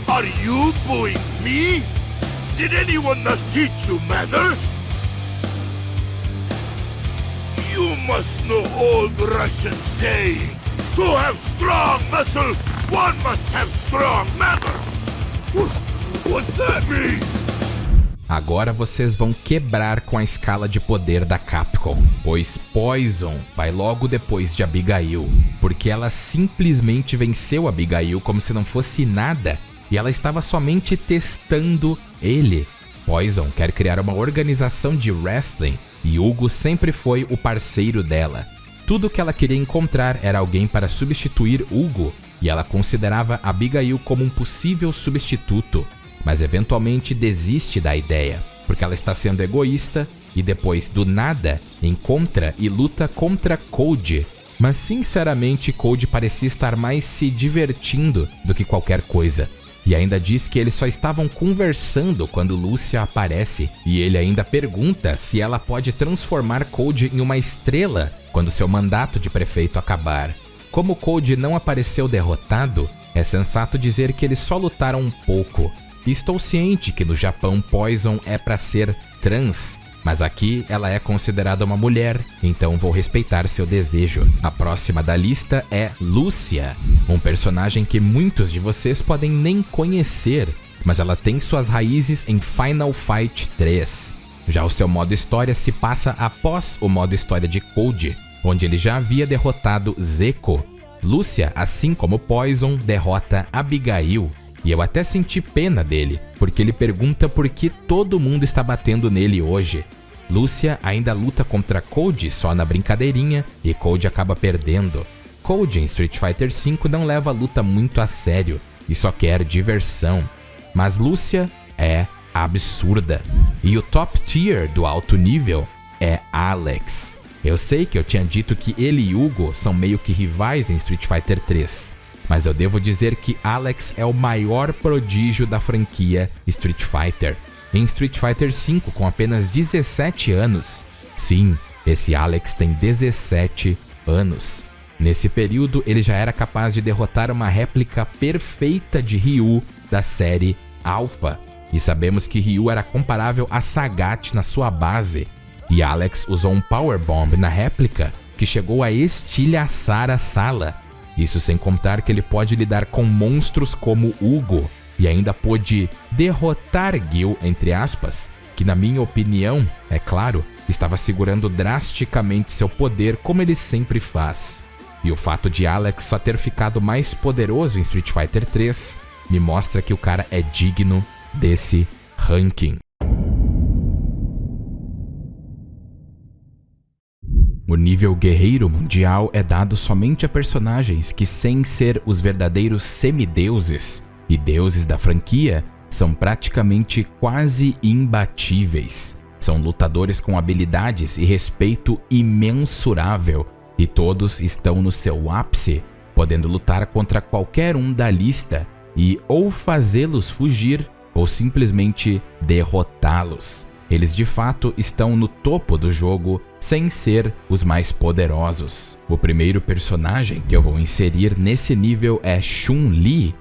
Speaker 2: Are you booing me? Did anyone not teach you manners? You must know old Russian saying, to have strong muscle, one must have strong manners. What's that mean?
Speaker 1: Agora vocês vão quebrar com a escala de poder da Capcom, pois Poison vai logo depois de Abigail, porque ela simplesmente venceu Abigail como se não fosse nada, e ela estava somente testando ele. Poison quer criar uma organização de wrestling, e Hugo sempre foi o parceiro dela. Tudo que ela queria encontrar era alguém para substituir Hugo, e ela considerava Abigail como um possível substituto, mas eventualmente desiste da ideia, porque ela está sendo egoísta e depois, do nada, encontra e luta contra Code. Mas sinceramente, Code parecia estar mais se divertindo do que qualquer coisa. E ainda diz que eles só estavam conversando quando Lúcia aparece, e ele ainda pergunta se ela pode transformar Code em uma estrela quando seu mandato de prefeito acabar. Como Code não apareceu derrotado, é sensato dizer que eles só lutaram um pouco. E estou ciente que no Japão Poison é para ser trans, mas aqui ela é considerada uma mulher, então vou respeitar seu desejo. A próxima da lista é Lúcia, um personagem que muitos de vocês podem nem conhecer, mas ela tem suas raízes em Final Fight 3. Já o seu modo história se passa após o modo história de Code, onde ele já havia derrotado Zeko. Lúcia, assim como Poison, derrota Abigail. E eu até senti pena dele, porque ele pergunta por que todo mundo está batendo nele hoje. Lúcia ainda luta contra Code só na brincadeirinha e Code acaba perdendo. Code em Street Fighter V não leva a luta muito a sério e só quer diversão. Mas Lúcia é absurda. E o top tier do alto nível é Alex. Eu sei que eu tinha dito que ele e Hugo são meio que rivais em Street Fighter 3, mas eu devo dizer que Alex é o maior prodígio da franquia Street Fighter. Em Street Fighter V, com apenas 17 anos. Sim, esse Alex tem 17 anos. Nesse período, ele já era capaz de derrotar uma réplica perfeita de Ryu da série Alpha. E sabemos que Ryu era comparável a Sagat na sua base. E Alex usou um Power Bomb na réplica que chegou a estilhaçar a sala. Isso sem contar que ele pode lidar com monstros como Hugo e ainda pôde derrotar Gil, entre aspas, que na minha opinião, é claro, estava segurando drasticamente seu poder como ele sempre faz. E o fato de Alex só ter ficado mais poderoso em Street Fighter 3 me mostra que o cara é digno desse ranking. O nível guerreiro mundial é dado somente a personagens que, sem ser os verdadeiros semideuses e deuses da franquia, são praticamente quase imbatíveis. São lutadores com habilidades e respeito imensurável, e todos estão no seu ápice, podendo lutar contra qualquer um da lista e ou fazê-los fugir ou simplesmente derrotá-los. Eles de fato estão no topo do jogo sem ser os mais poderosos. O primeiro personagem que eu vou inserir nesse nível é Chun-Li.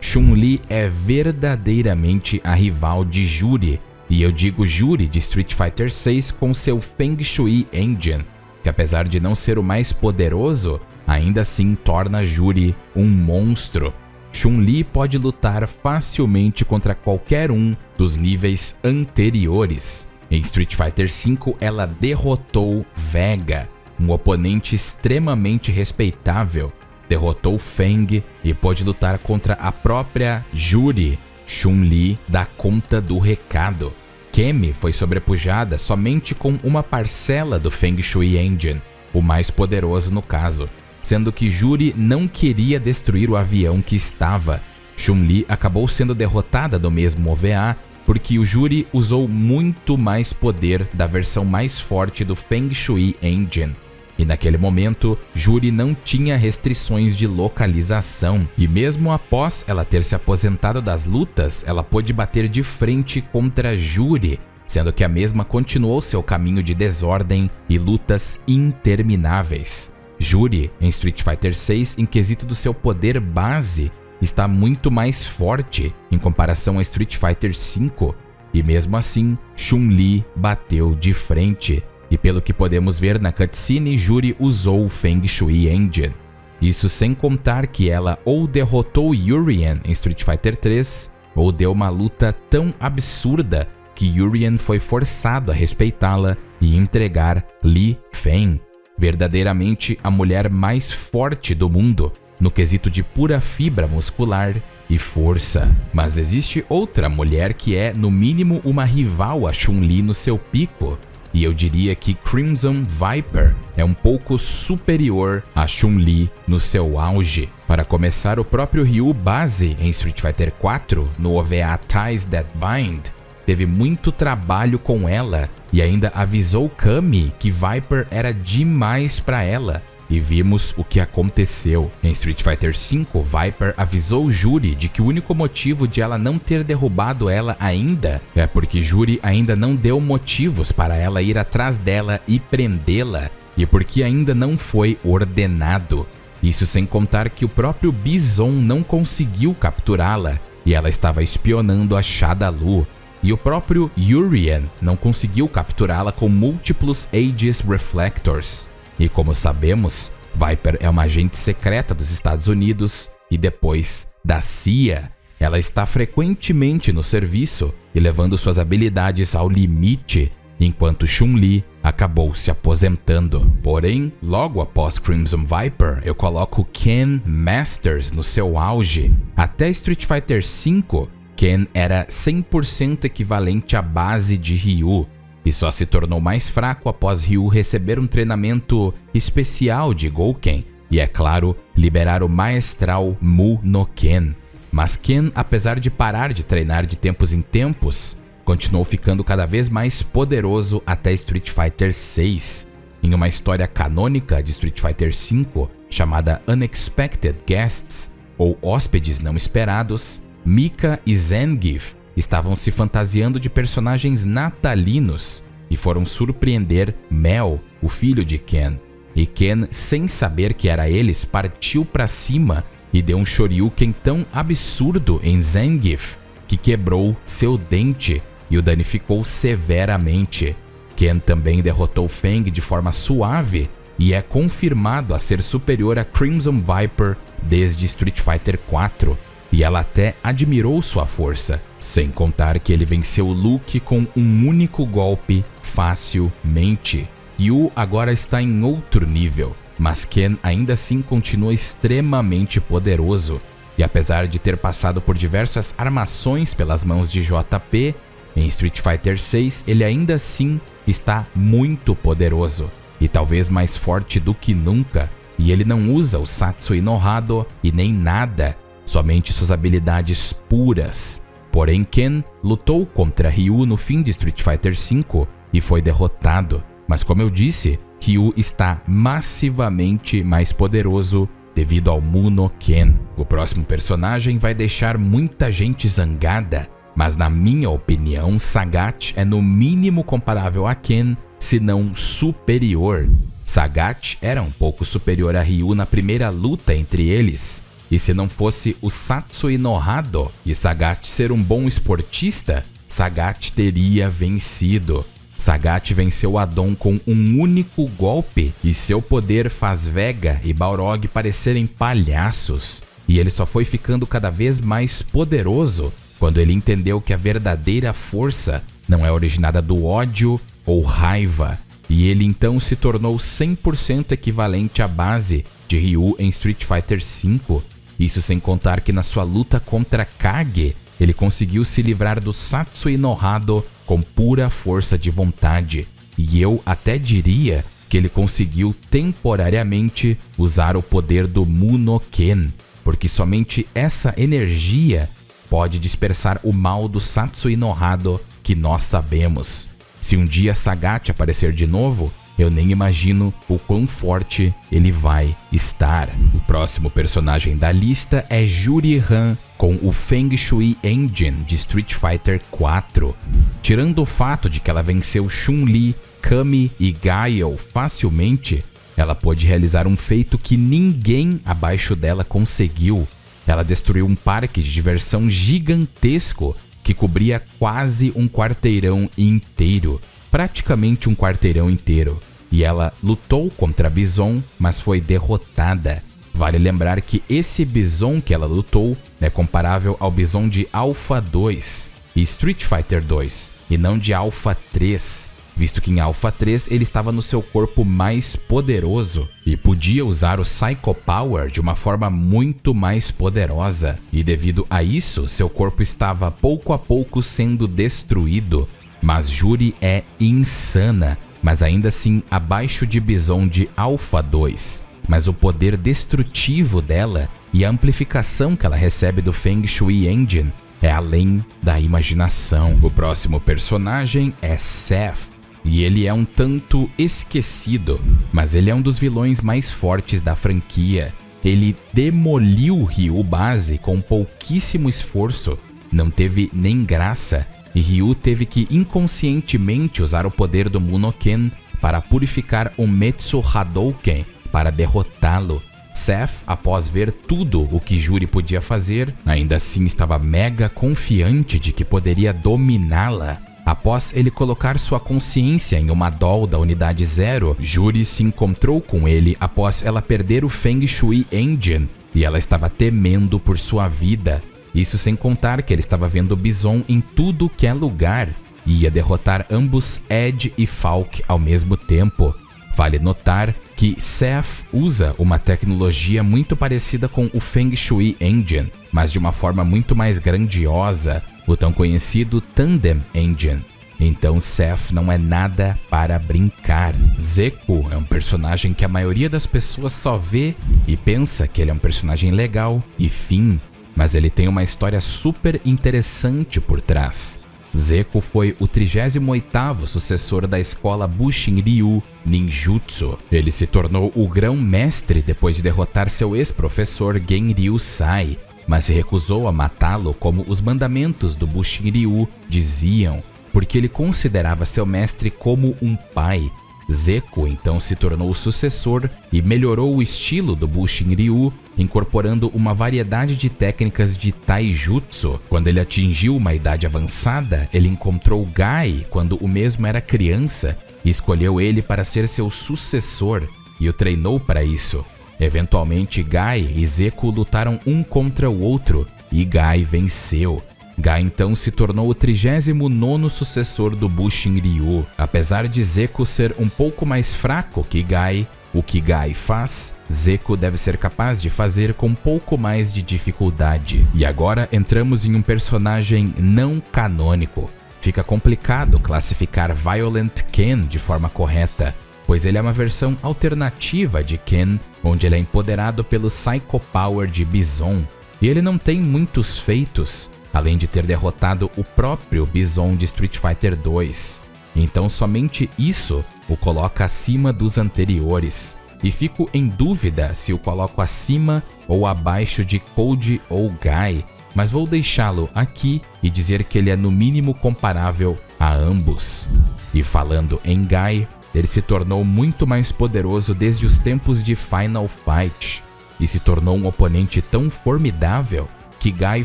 Speaker 1: Chun-Li é verdadeiramente a rival de Juri, e eu digo Juri de Street Fighter 6 com seu Feng Shui Engine, que apesar de não ser o mais poderoso, ainda assim torna Juri um monstro. Chun-Li pode lutar facilmente contra qualquer um dos níveis anteriores. Em Street Fighter V, ela derrotou Vega, um oponente extremamente respeitável, derrotou Feng e pôde lutar contra a própria Juri. Chun-Li dá conta do recado. Kemi foi sobrepujada somente com uma parcela do Feng Shui Engine, o mais poderoso no caso, sendo que Juri não queria destruir o avião que estava. Chun-Li acabou sendo derrotada do mesmo OVA porque o Juri usou muito mais poder da versão mais forte do Feng Shui Engine. E naquele momento, Juri não tinha restrições de localização, e mesmo após ela ter se aposentado das lutas, ela pôde bater de frente contra Juri, sendo que a mesma continuou seu caminho de desordem e lutas intermináveis. Juri, em Street Fighter 6, em quesito do seu poder base, está muito mais forte em comparação a Street Fighter V, e mesmo assim, Chun-Li bateu de frente. E pelo que podemos ver na cutscene, Juri usou o Feng Shui Engine. Isso sem contar que ela ou derrotou Urien em Street Fighter 3, ou deu uma luta tão absurda que Urien foi forçado a respeitá-la e entregar Li Feng, verdadeiramente a mulher mais forte do mundo, no quesito de pura fibra muscular e força. Mas existe outra mulher que é, no mínimo, uma rival a Chun-Li no seu pico, e eu diria que Crimson Viper é um pouco superior a Chun-Li no seu auge. Para começar, o próprio Ryu base em Street Fighter 4, no OVA Ties That Bind, teve muito trabalho com ela e ainda avisou Kami que Viper era demais para ela. E vimos o que aconteceu. Em Street Fighter V, Viper avisou Juri de que o único motivo de ela não ter derrubado ela ainda é porque Juri ainda não deu motivos para ela ir atrás dela e prendê-la, e porque ainda não foi ordenado. Isso sem contar que o próprio Bison não conseguiu capturá-la, e ela estava espionando a Shadaloo. E o próprio Urien não conseguiu capturá-la com múltiplos Aegis Reflectors. E como sabemos, Viper é uma agente secreta dos Estados Unidos e depois da CIA. Ela está frequentemente no serviço e levando suas habilidades ao limite, enquanto Chun-Li acabou se aposentando. Porém, logo após Crimson Viper, eu coloco Ken Masters no seu auge. Até Street Fighter V, Ken era 100% equivalente à base de Ryu, e só se tornou mais fraco após Ryu receber um treinamento especial de Gouken e, é claro, liberar o maestral Mu no Ken. Mas Ken, apesar de parar de treinar de tempos em tempos, continuou ficando cada vez mais poderoso até Street Fighter VI. Em uma história canônica de Street Fighter V, chamada Unexpected Guests, ou Hóspedes Não Esperados, Mika e Zangief estavam se fantasiando de personagens natalinos e foram surpreender Mel, o filho de Ken. E Ken, sem saber que era eles, partiu para cima e deu um Shoryuken tão absurdo em Zangief que quebrou seu dente e o danificou severamente. Ken também derrotou Feng de forma suave e é confirmado a ser superior a Crimson Viper desde Street Fighter 4, e ela até admirou sua força, sem contar que ele venceu Luke com um único golpe facilmente. Ryu agora está em outro nível, mas Ken ainda assim continua extremamente poderoso, e apesar de ter passado por diversas armações pelas mãos de JP, em Street Fighter VI ele ainda assim está muito poderoso, e talvez mais forte do que nunca, e ele não usa o Satsui no Hado e nem nada, somente suas habilidades puras. Porém, Ken lutou contra Ryu no fim de Street Fighter V e foi derrotado, mas como eu disse, Ryu está massivamente mais poderoso devido ao Mu no Ken. O próximo personagem vai deixar muita gente zangada, mas na minha opinião, Sagat é no mínimo comparável a Ken, se não superior. Sagat era um pouco superior a Ryu na primeira luta entre eles, e se não fosse o Satsui no Hado e Sagat ser um bom esportista, Sagat teria vencido. Sagat venceu Adon com um único golpe e seu poder faz Vega e Balrog parecerem palhaços. E ele só foi ficando cada vez mais poderoso quando ele entendeu que a verdadeira força não é originada do ódio ou raiva. E ele então se tornou 100% equivalente à base de Ryu em Street Fighter V. Isso sem contar que na sua luta contra Kage, ele conseguiu se livrar do Satsui no Hado com pura força de vontade. E eu até diria que ele conseguiu temporariamente usar o poder do Mu no Ken, porque somente essa energia pode dispersar o mal do Satsui no Hado que nós sabemos. Se um dia Sagat aparecer de novo, eu nem imagino o quão forte ele vai estar. O próximo personagem da lista é Juri Han com o Feng Shui Engine de Street Fighter 4. Tirando o fato de que ela venceu Chun-Li, Kami e Guile facilmente, ela pôde realizar um feito que ninguém abaixo dela conseguiu. Ela destruiu um parque de diversão gigantesco que cobria quase um quarteirão inteiro. Praticamente um quarteirão inteiro. E ela lutou contra Bison, mas foi derrotada. Vale lembrar que esse Bison que ela lutou é comparável ao Bison de Alpha 2 e Street Fighter 2, e não de Alpha 3, visto que em Alpha 3 ele estava no seu corpo mais poderoso e podia usar o Psycho Power de uma forma muito mais poderosa, e devido a isso, seu corpo estava pouco a pouco sendo destruído. Mas Juri é insana, mas ainda assim abaixo de Bison de Alpha 2. Mas o poder destrutivo dela e a amplificação que ela recebe do Feng Shui Engine é além da imaginação. O próximo personagem é Seth, e ele é um tanto esquecido, mas ele é um dos vilões mais fortes da franquia. Ele demoliu Ryu base com pouquíssimo esforço, não teve nem graça, e Ryu teve que inconscientemente usar o poder do Mu no Ken para purificar o Metsu Hadouken para derrotá-lo. Seth, após ver tudo o que Juri podia fazer, ainda assim estava mega confiante de que poderia dominá-la. Após ele colocar sua consciência em uma doll da Unidade Zero, Juri se encontrou com ele após ela perder o Feng Shui Engine e ela estava temendo por sua vida. Isso sem contar que ele estava vendo Bison em tudo que é lugar, e ia derrotar ambos Edge e Falk ao mesmo tempo. Vale notar que Seth usa uma tecnologia muito parecida com o Feng Shui Engine, mas de uma forma muito mais grandiosa, o tão conhecido Tandem Engine. Então Seth não é nada para brincar. Zeku é um personagem que a maioria das pessoas só vê e pensa que ele é um personagem legal e fim, mas ele tem uma história super interessante por trás. Zeku foi o 38º sucessor da escola Bushin-Ryu Ninjutsu. Ele se tornou o grão-mestre depois de derrotar seu ex-professor Genryu Sai, mas se recusou a matá-lo como os mandamentos do Bushin-Ryu diziam, porque ele considerava seu mestre como um pai. Zeku então se tornou o sucessor e melhorou o estilo do Bushin-Ryu, incorporando uma variedade de técnicas de taijutsu. Quando ele atingiu uma idade avançada, ele encontrou Gai quando o mesmo era criança e escolheu ele para ser seu sucessor e o treinou para isso. Eventualmente, Gai e Zeku lutaram um contra o outro e Gai venceu. Gai então se tornou o 39º sucessor do Bushin-Ryu. Apesar de Zeku ser um pouco mais fraco que Gai, o que Gai faz, Zeku deve ser capaz de fazer com um pouco mais de dificuldade. E agora entramos em um personagem não canônico. Fica complicado classificar Violent Ken de forma correta, pois ele é uma versão alternativa de Ken, onde ele é empoderado pelo Psycho Power de Bison. E ele não tem muitos feitos, além de ter derrotado o próprio Bison de Street Fighter 2. Então somente isso o coloca acima dos anteriores. E fico em dúvida se o coloco acima ou abaixo de Code ou Gai, mas vou deixá-lo aqui e dizer que ele é no mínimo comparável a ambos. E falando em Gai, ele se tornou muito mais poderoso desde os tempos de Final Fight, e se tornou um oponente tão formidável que Gai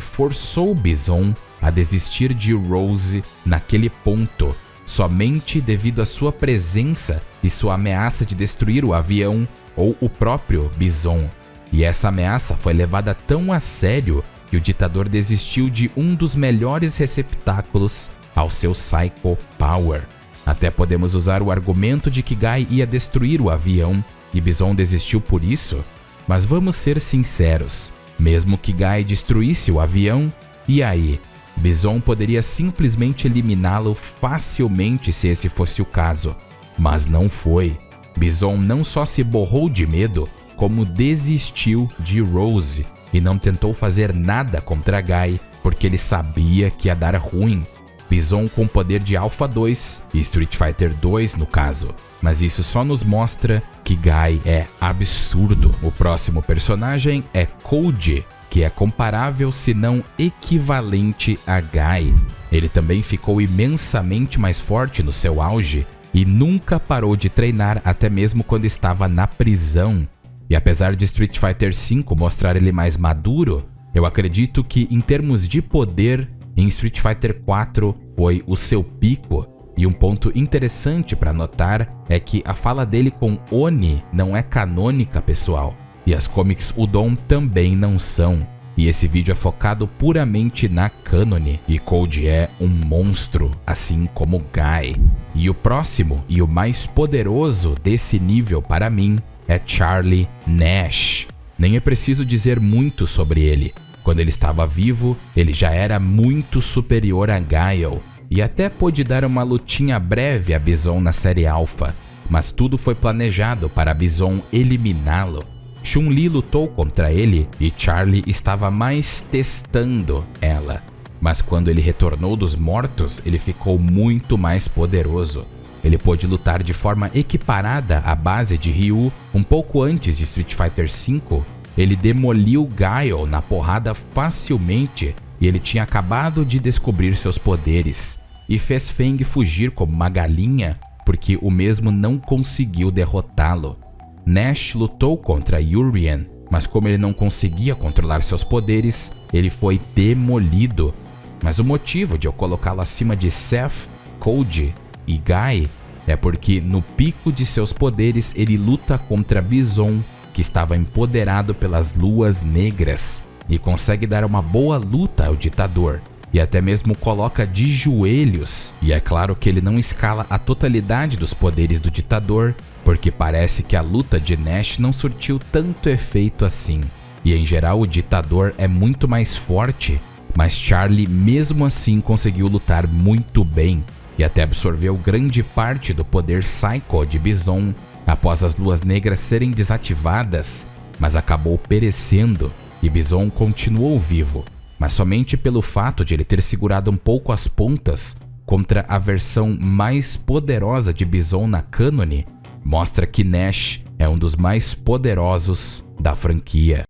Speaker 1: forçou Bison a desistir de Rose naquele ponto, somente devido à sua presença e sua ameaça de destruir o avião ou o próprio Bison. E essa ameaça foi levada tão a sério que o ditador desistiu de um dos melhores receptáculos ao seu Psycho Power. Até podemos usar o argumento de que Gai ia destruir o avião e Bison desistiu por isso, mas vamos ser sinceros. Mesmo que Gai destruísse o avião, e aí? Bison poderia simplesmente eliminá-lo facilmente se esse fosse o caso. Mas não foi. Bison não só se borrou de medo, como desistiu de Rose e não tentou fazer nada contra Gai, porque ele sabia que ia dar ruim. Bison com poder de Alpha 2 e Street Fighter 2 no caso. Mas isso só nos mostra que Gai é absurdo. O próximo personagem é Code, que é comparável se não equivalente a Gai. Ele também ficou imensamente mais forte no seu auge e nunca parou de treinar até mesmo quando estava na prisão. E apesar de Street Fighter V mostrar ele mais maduro, eu acredito que em termos de poder, em Street Fighter 4 foi o seu pico. E um ponto interessante para notar é que a fala dele com Oni não é canônica, pessoal. E as comics Udon também não são. E esse vídeo é focado puramente na cânone. E Code é um monstro, assim como Gai. E o próximo e o mais poderoso desse nível para mim é Charlie Nash. Nem é preciso dizer muito sobre ele. Quando ele estava vivo, ele já era muito superior a Guile, e até pôde dar uma lutinha breve a Bison na série Alpha, mas tudo foi planejado para Bison eliminá-lo. Chun-Li lutou contra ele e Charlie estava mais testando ela, mas quando ele retornou dos mortos, ele ficou muito mais poderoso. Ele pôde lutar de forma equiparada à base de Ryu um pouco antes de Street Fighter V. Ele demoliu Guile na porrada facilmente e ele tinha acabado de descobrir seus poderes. E fez Feng fugir como uma galinha porque o mesmo não conseguiu derrotá-lo. Nash lutou contra Urien, mas como ele não conseguia controlar seus poderes, ele foi demolido. Mas o motivo de eu colocá-lo acima de Seth, Code e Gai é porque no pico de seus poderes ele luta contra Bison, que estava empoderado pelas luas negras, e consegue dar uma boa luta ao ditador. e até mesmo coloca de joelhos. E é claro que ele não escala a totalidade dos poderes do ditador, porque parece que a luta de Nash não surtiu tanto efeito assim. E em geral o ditador é muito mais forte, mas Charlie mesmo assim conseguiu lutar muito bem e até absorveu grande parte do poder Psycho de Bison após as luas negras serem desativadas, mas acabou perecendo e Bison continuou vivo, mas somente pelo fato de ele ter segurado um pouco as pontas contra a versão mais poderosa de Bison na cânone, mostra que Nash é um dos mais poderosos da franquia.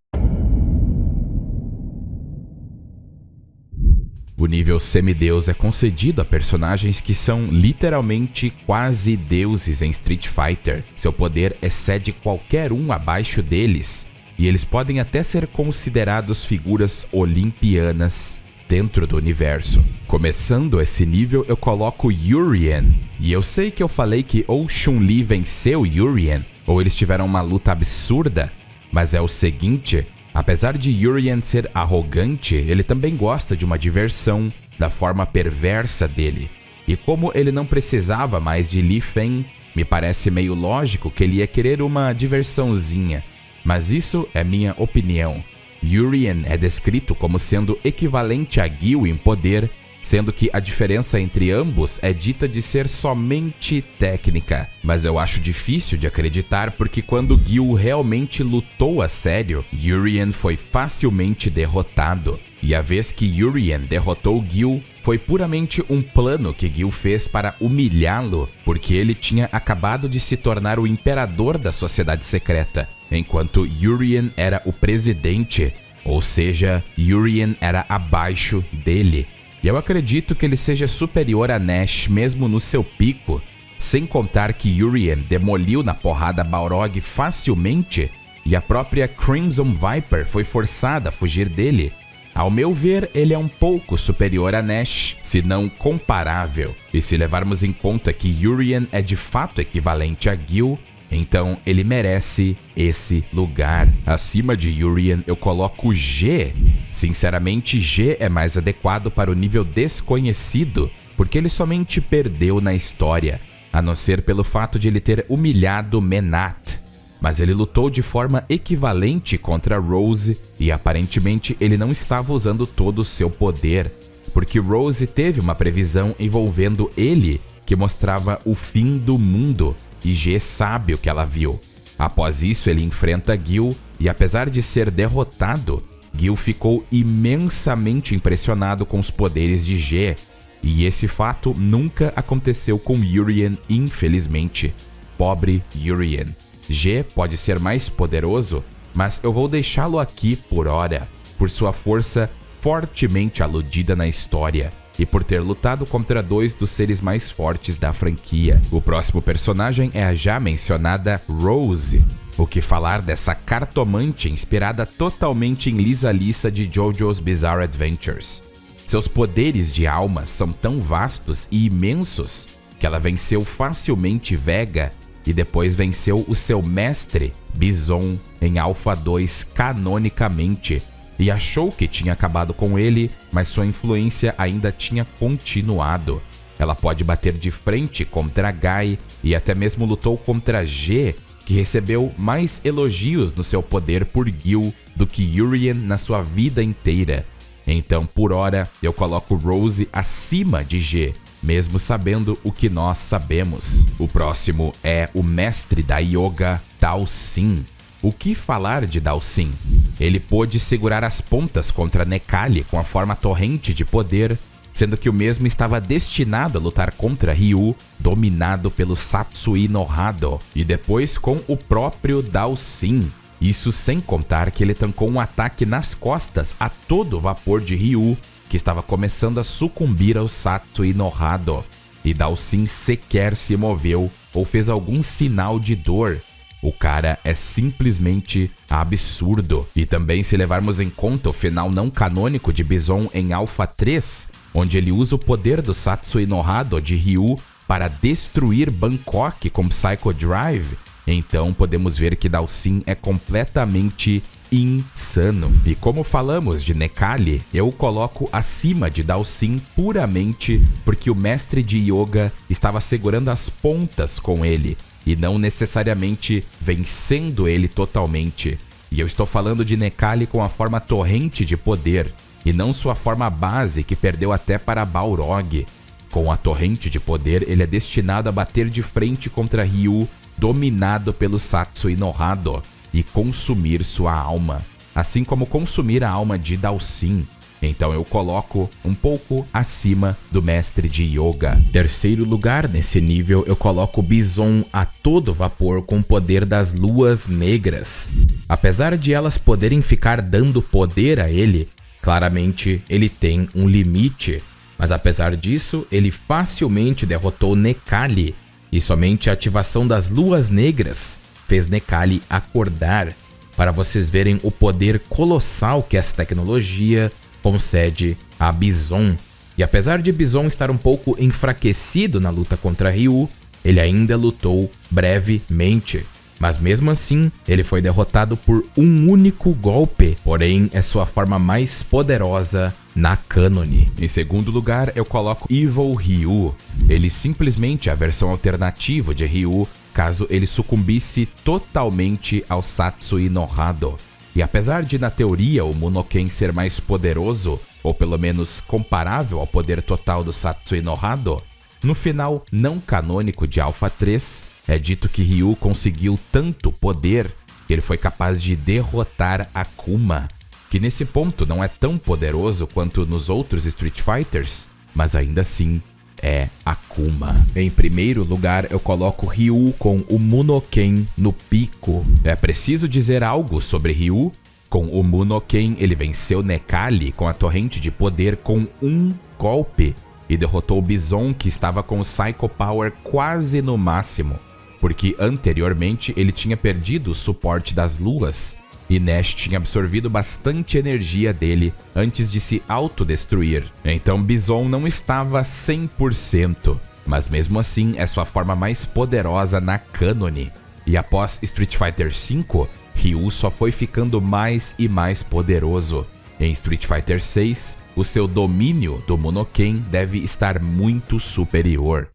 Speaker 1: O nível semideus é concedido a personagens que são literalmente quase deuses em Street Fighter. Seu poder excede qualquer um abaixo deles, e eles podem até ser considerados figuras olimpianas dentro do universo. Começando esse nível, eu coloco Urien, e eu sei que eu falei que ou Chun-Li venceu Urien, ou eles tiveram uma luta absurda, mas é o seguinte: apesar de Urien ser arrogante, ele também gosta de uma diversão da forma perversa dele. E como ele não precisava mais de Li Feng, me parece meio lógico que ele ia querer uma diversãozinha. Mas isso é minha opinião. Urien é descrito como sendo equivalente a Guile em poder, sendo que a diferença entre ambos é dita de ser somente técnica. Mas eu acho difícil de acreditar porque quando Guile realmente lutou a sério, Urien foi facilmente derrotado. E a vez que Urien derrotou Guile, foi puramente um plano que Guile fez para humilhá-lo, porque ele tinha acabado de se tornar o imperador da sociedade secreta, enquanto Urien era o presidente, ou seja, Urien era abaixo dele. E eu acredito que ele seja superior a Nash mesmo no seu pico, sem contar que Urien demoliu na porrada Balrog facilmente e a própria Crimson Viper foi forçada a fugir dele. Ao meu ver, ele é um pouco superior a Nash, se não comparável. E se levarmos em conta que Urien é de fato equivalente a Guile, então ele merece esse lugar. Acima de Urien eu coloco G. Sinceramente, G é mais adequado para o nível desconhecido, porque ele somente perdeu na história, a não ser pelo fato de ele ter humilhado Menat. Mas ele lutou de forma equivalente contra Rose e aparentemente ele não estava usando todo o seu poder, porque Rose teve uma previsão envolvendo ele que mostrava o fim do mundo. E G sabe o que ela viu. Após isso, ele enfrenta Guile e apesar de ser derrotado, Guile ficou imensamente impressionado com os poderes de G. E esse fato nunca aconteceu com Urien, infelizmente. Pobre Urien. G pode ser mais poderoso, mas eu vou deixá-lo aqui por hora, por sua força fortemente aludida na história e por ter lutado contra dois dos seres mais fortes da franquia. O próximo personagem é a já mencionada Rose. O que falar dessa cartomante inspirada totalmente em Lisa Lisa de JoJo's Bizarre Adventures? Seus poderes de alma são tão vastos e imensos que ela venceu facilmente Vega e depois venceu o seu mestre, Bison, em Alpha 2 canonicamente, e achou que tinha acabado com ele, mas sua influência ainda tinha continuado. Ela pode bater de frente contra Guy e até mesmo lutou contra G, que recebeu mais elogios no seu poder por Guile do que Urien na sua vida inteira. Então, por hora, eu coloco Rose acima de G, mesmo sabendo o que nós sabemos. O próximo é o mestre da Yoga, Dhalsim. O que falar de Dhalsim? Ele pôde segurar as pontas contra Necalli com a forma torrente de poder, sendo que o mesmo estava destinado a lutar contra Ryu, dominado pelo Satsui no Hado, e depois com o próprio Dhalsim. Isso sem contar que ele tancou um ataque nas costas a todo vapor de Ryu, que estava começando a sucumbir ao Satsui no Hado, e Dhalsim sequer se moveu ou fez algum sinal de dor. O cara é simplesmente absurdo. E também se levarmos em conta o final não canônico de Bison em Alpha 3, onde ele usa o poder do Satsui no Hado de Ryu para destruir Bangkok com Psycho Drive, então podemos ver que Dhalsim é completamente insano. E como falamos de Necalli, eu o coloco acima de Dhalsim puramente porque o mestre de Yoga estava segurando as pontas com ele e não necessariamente vencendo ele totalmente. E eu estou falando de Necalli com a forma torrente de poder e não sua forma base que perdeu até para Balrog. Com a torrente de poder, ele é destinado a bater de frente contra Ryu, dominado pelo Satsui no Hado, e consumir sua alma, assim como consumir a alma de Dhalsim. Então eu coloco um pouco acima do mestre de Yoga. Terceiro lugar nesse nível, eu coloco Bison a todo vapor com o poder das luas negras. Apesar de elas poderem ficar dando poder a ele, claramente ele tem um limite. Mas apesar disso, ele facilmente derrotou Necalli, e somente a ativação das luas negras fez Necalli acordar, para vocês verem o poder colossal que essa tecnologia concede a Bison. E apesar de Bison estar um pouco enfraquecido na luta contra Ryu, ele ainda lutou brevemente. Mas mesmo assim, ele foi derrotado por um único golpe, porém é sua forma mais poderosa na cânone. Em segundo lugar, eu coloco Evil Ryu. Ele simplesmente é a versão alternativa de Ryu, caso ele sucumbisse totalmente ao Satsui no Hado. E apesar de na teoria o Munoken ser mais poderoso, ou pelo menos comparável ao poder total do Satsui no Hado, no final não canônico de Alpha 3, é dito que Ryu conseguiu tanto poder que ele foi capaz de derrotar Akuma, que nesse ponto não é tão poderoso quanto nos outros Street Fighters, mas ainda assim é Akuma. Em primeiro lugar, eu coloco Ryu com o Munoken no pico. É preciso dizer algo sobre Ryu? Com o Munoken, ele venceu Necalli com a torrente de poder com um golpe e derrotou o Bison, que estava com o Psycho Power quase no máximo, porque anteriormente ele tinha perdido o suporte das luas e Nash tinha absorvido bastante energia dele antes de se autodestruir. Então Bison não estava 100%, mas mesmo assim é sua forma mais poderosa na cânone. E após Street Fighter V, Ryu só foi ficando mais e mais poderoso. Em Street Fighter VI, o seu domínio do Munoken deve estar muito superior.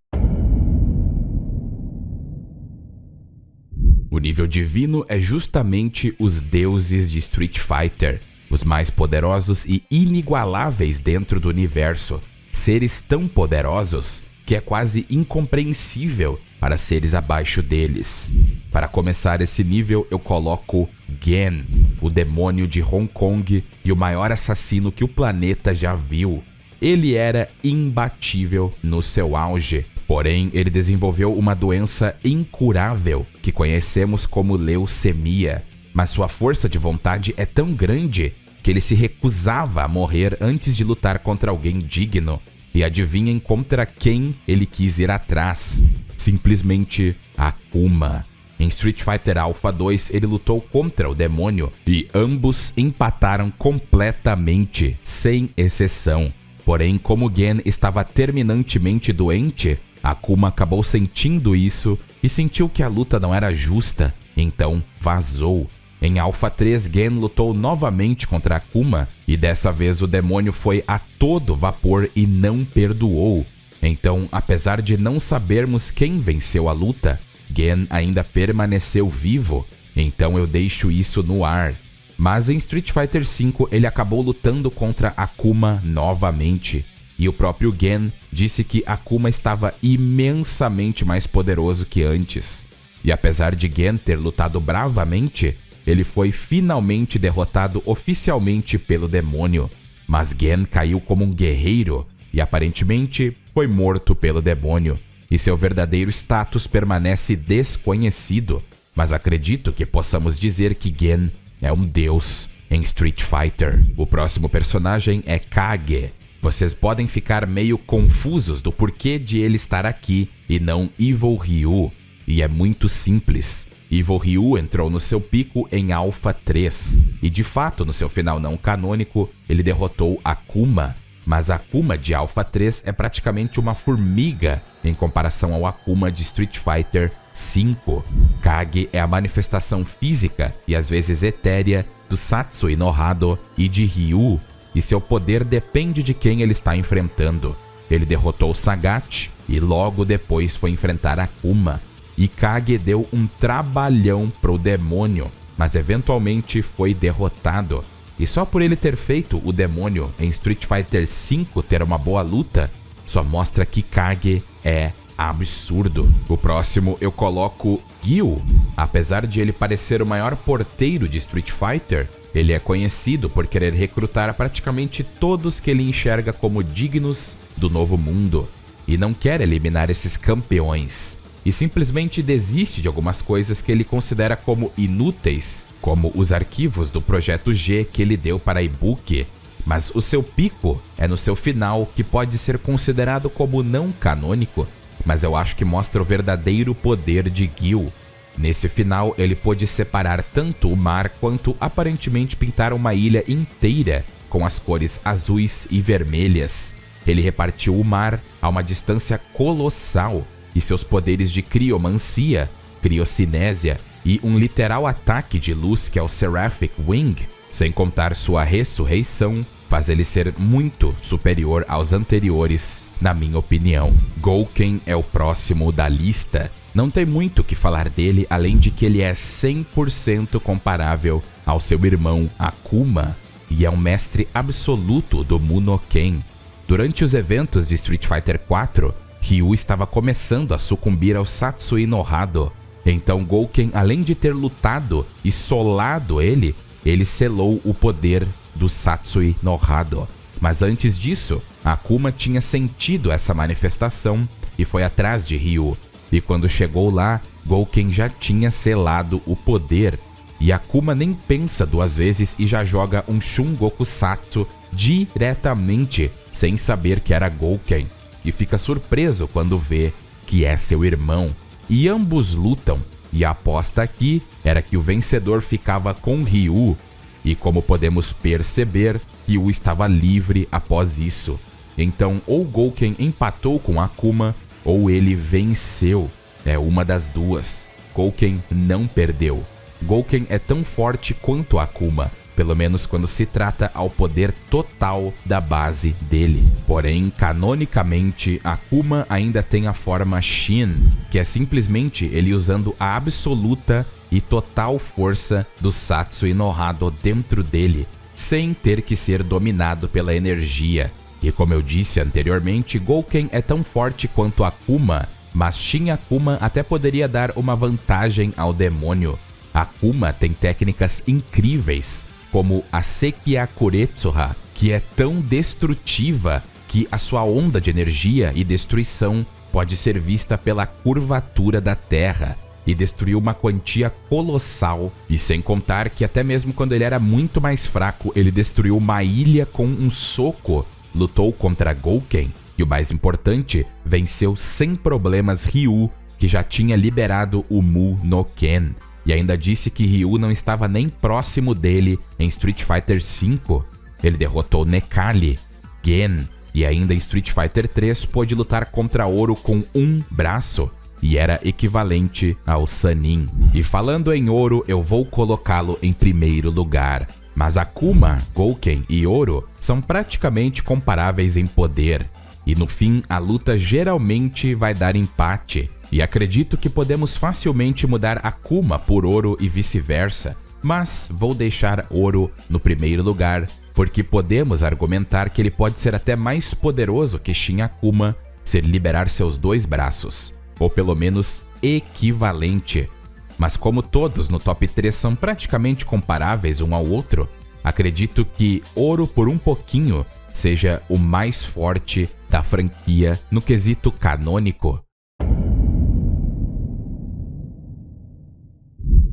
Speaker 1: O nível divino é justamente os deuses de Street Fighter, os mais poderosos e inigualáveis dentro do universo. Seres tão poderosos que é quase incompreensível para seres abaixo deles. Para começar esse nível, eu coloco Gen, o demônio de Hong Kong e o maior assassino que o planeta já viu. Ele era imbatível no seu auge. Porém, ele desenvolveu uma doença incurável que conhecemos como leucemia, mas sua força de vontade é tão grande que ele se recusava a morrer antes de lutar contra alguém digno. E adivinhem contra quem ele quis ir atrás? Simplesmente Akuma. Em Street Fighter Alpha 2, ele lutou contra o demônio e ambos empataram completamente, sem exceção. Porém, como Gen estava terminantemente doente, Akuma acabou sentindo isso e sentiu que a luta não era justa, então vazou. Em Alpha 3, Gen lutou novamente contra Akuma e dessa vez o demônio foi a todo vapor e não perdoou. Então, apesar de não sabermos quem venceu a luta, Gen ainda permaneceu vivo, então eu deixo isso no ar. Mas em Street Fighter V ele acabou lutando contra Akuma novamente. E o próprio Gen disse que Akuma estava imensamente mais poderoso que antes. E apesar de Gen ter lutado bravamente, ele foi finalmente derrotado oficialmente pelo demônio. Mas Gen caiu como um guerreiro e aparentemente foi morto pelo demônio. E seu verdadeiro status permanece desconhecido. Mas acredito que possamos dizer que Gen é um deus em Street Fighter. O próximo personagem é Kage. Vocês podem ficar meio confusos do porquê de ele estar aqui e não Evil Ryu. E é muito simples. Evil Ryu entrou no seu pico em Alpha 3. E de fato, no seu final não canônico, ele derrotou Akuma. Mas Akuma de Alpha 3 é praticamente uma formiga em comparação ao Akuma de Street Fighter 5. Kage é a manifestação física e às vezes etérea do Satsui no Hado e de Ryu, e seu poder depende de quem ele está enfrentando. Ele derrotou Sagat e logo depois foi enfrentar Akuma, e Kage deu um trabalhão pro demônio, mas eventualmente foi derrotado. E só por ele ter feito o demônio em Street Fighter V ter uma boa luta, só mostra que Kage é absurdo. O próximo eu coloco Gyu. Apesar de ele parecer o maior porteiro de Street Fighter, ele é conhecido por querer recrutar praticamente todos que ele enxerga como dignos do novo mundo, e não quer eliminar esses campeões, e simplesmente desiste de algumas coisas que ele considera como inúteis, como os arquivos do Projeto G que ele deu para Ibuki, mas o seu pico é no seu final, que pode ser considerado como não canônico, mas eu acho que mostra o verdadeiro poder de Gyu. Nesse final, ele pôde separar tanto o mar quanto aparentemente pintar uma ilha inteira com as cores azuis e vermelhas. Ele repartiu o mar a uma distância colossal, e seus poderes de criomancia, criocinésia e um literal ataque de luz que é o Seraphic Wing, sem contar sua ressurreição, faz ele ser muito superior aos anteriores, na minha opinião. Gouken é o próximo da lista. Não tem muito o que falar dele, além de que ele é 100% comparável ao seu irmão Akuma, e é um mestre absoluto do Munoken. Durante os eventos de Street Fighter 4, Ryu estava começando a sucumbir ao Satsui no Hado. Então Gouken, além de ter lutado e solado ele selou o poder do Satsui no Hado. Mas antes disso, Akuma tinha sentido essa manifestação e foi atrás de Ryu. E quando chegou lá, Gouken já tinha selado o poder. E Akuma nem pensa duas vezes e já joga um Shungokusatsu diretamente, sem saber que era Gouken. E fica surpreso quando vê que é seu irmão. E ambos lutam, e a aposta aqui era que o vencedor ficava com Ryu. E como podemos perceber, Ryu estava livre após isso. Então ou Gouken empatou com Akuma, ou ele venceu. É uma das duas. Gouken não perdeu. Gouken é tão forte quanto Akuma, pelo menos quando se trata ao poder total da base dele. Porém, canonicamente, Akuma ainda tem a forma Shin, que é simplesmente ele usando a absoluta e total força do Satsui no Hado dentro dele, sem ter que ser dominado pela energia. E como eu disse anteriormente, Gouken é tão forte quanto Akuma, mas Shin Akuma até poderia dar uma vantagem ao demônio. Akuma tem técnicas incríveis, como a Sekiakuretsuha, que é tão destrutiva que a sua onda de energia e destruição pode ser vista pela curvatura da Terra, e destruiu uma quantia colossal, e sem contar que até mesmo quando ele era muito mais fraco, ele destruiu uma ilha com um soco, lutou contra Gouken, e o mais importante, venceu sem problemas Ryu, que já tinha liberado o Mu no Ken. E ainda disse que Ryu não estava nem próximo dele em Street Fighter V. Ele derrotou Nekali, Gen, e ainda em Street Fighter 3 pôde lutar contra Oro com um braço, e era equivalente ao Sanin. E falando em Oro, eu vou colocá-lo em primeiro lugar. Mas Akuma, Gouken e Oro são praticamente comparáveis em poder. E no fim, a luta geralmente vai dar empate. E acredito que podemos facilmente mudar Akuma por Oro e vice-versa, mas vou deixar Oro no primeiro lugar, porque podemos argumentar que ele pode ser até mais poderoso que Shin Akuma se ele liberar seus dois braços, ou pelo menos equivalente. Mas como todos no top 3 são praticamente comparáveis um ao outro, acredito que Oro por um pouquinho seja o mais forte da franquia no quesito canônico.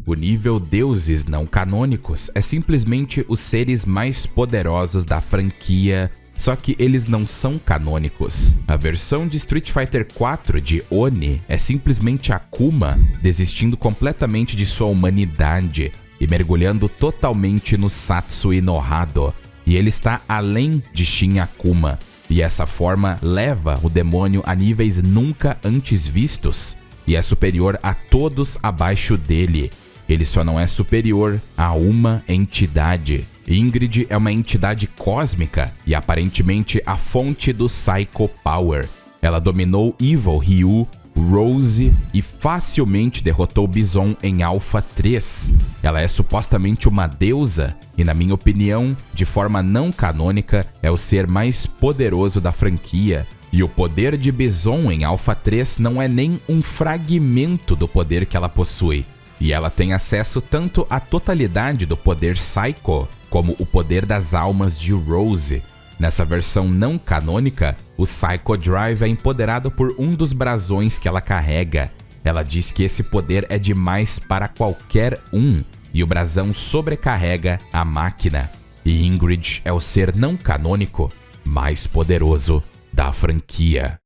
Speaker 1: O nível deuses não canônicos é simplesmente os seres mais poderosos da franquia, só que eles não são canônicos. A versão de Street Fighter 4 de Oni é simplesmente Akuma desistindo completamente de sua humanidade e mergulhando totalmente no Satsui no Hado, e ele está além de Shin Akuma, e essa forma leva o demônio a níveis nunca antes vistos. e é superior a todos abaixo dele. Ele só não é superior a uma entidade. Ingrid é uma entidade cósmica e aparentemente a fonte do Psycho Power. Ela dominou Evil Ryu, Rose e facilmente derrotou Bison em Alpha 3. Ela é supostamente uma deusa e, na minha opinião, de forma não canônica, é o ser mais poderoso da franquia. E o poder de Bison em Alpha 3 não é nem um fragmento do poder que ela possui. E ela tem acesso tanto à totalidade do poder Psycho, como o poder das almas de Rose. Nessa versão não canônica, o Psycho Drive é empoderado por um dos brasões que ela carrega. Ela diz que esse poder é demais para qualquer um, e o brasão sobrecarrega a máquina. E Ingrid é o ser não canônico mais poderoso da franquia.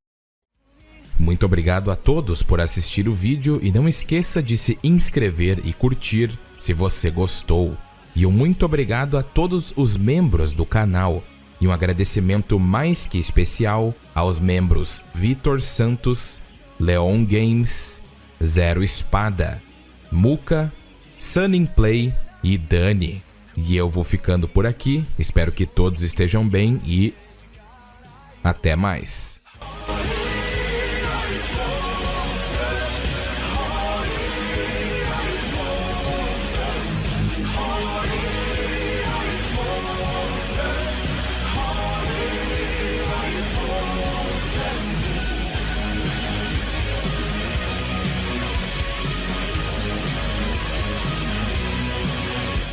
Speaker 1: Muito obrigado a todos por assistir o vídeo e não esqueça de se inscrever e curtir se você gostou. E um muito obrigado a todos os membros do canal. E um agradecimento mais que especial aos membros Vitor Santos, Leon Games, Zero Espada, Muka, Sunning Play e Dani. E eu vou ficando por aqui, espero que todos estejam bem e até mais.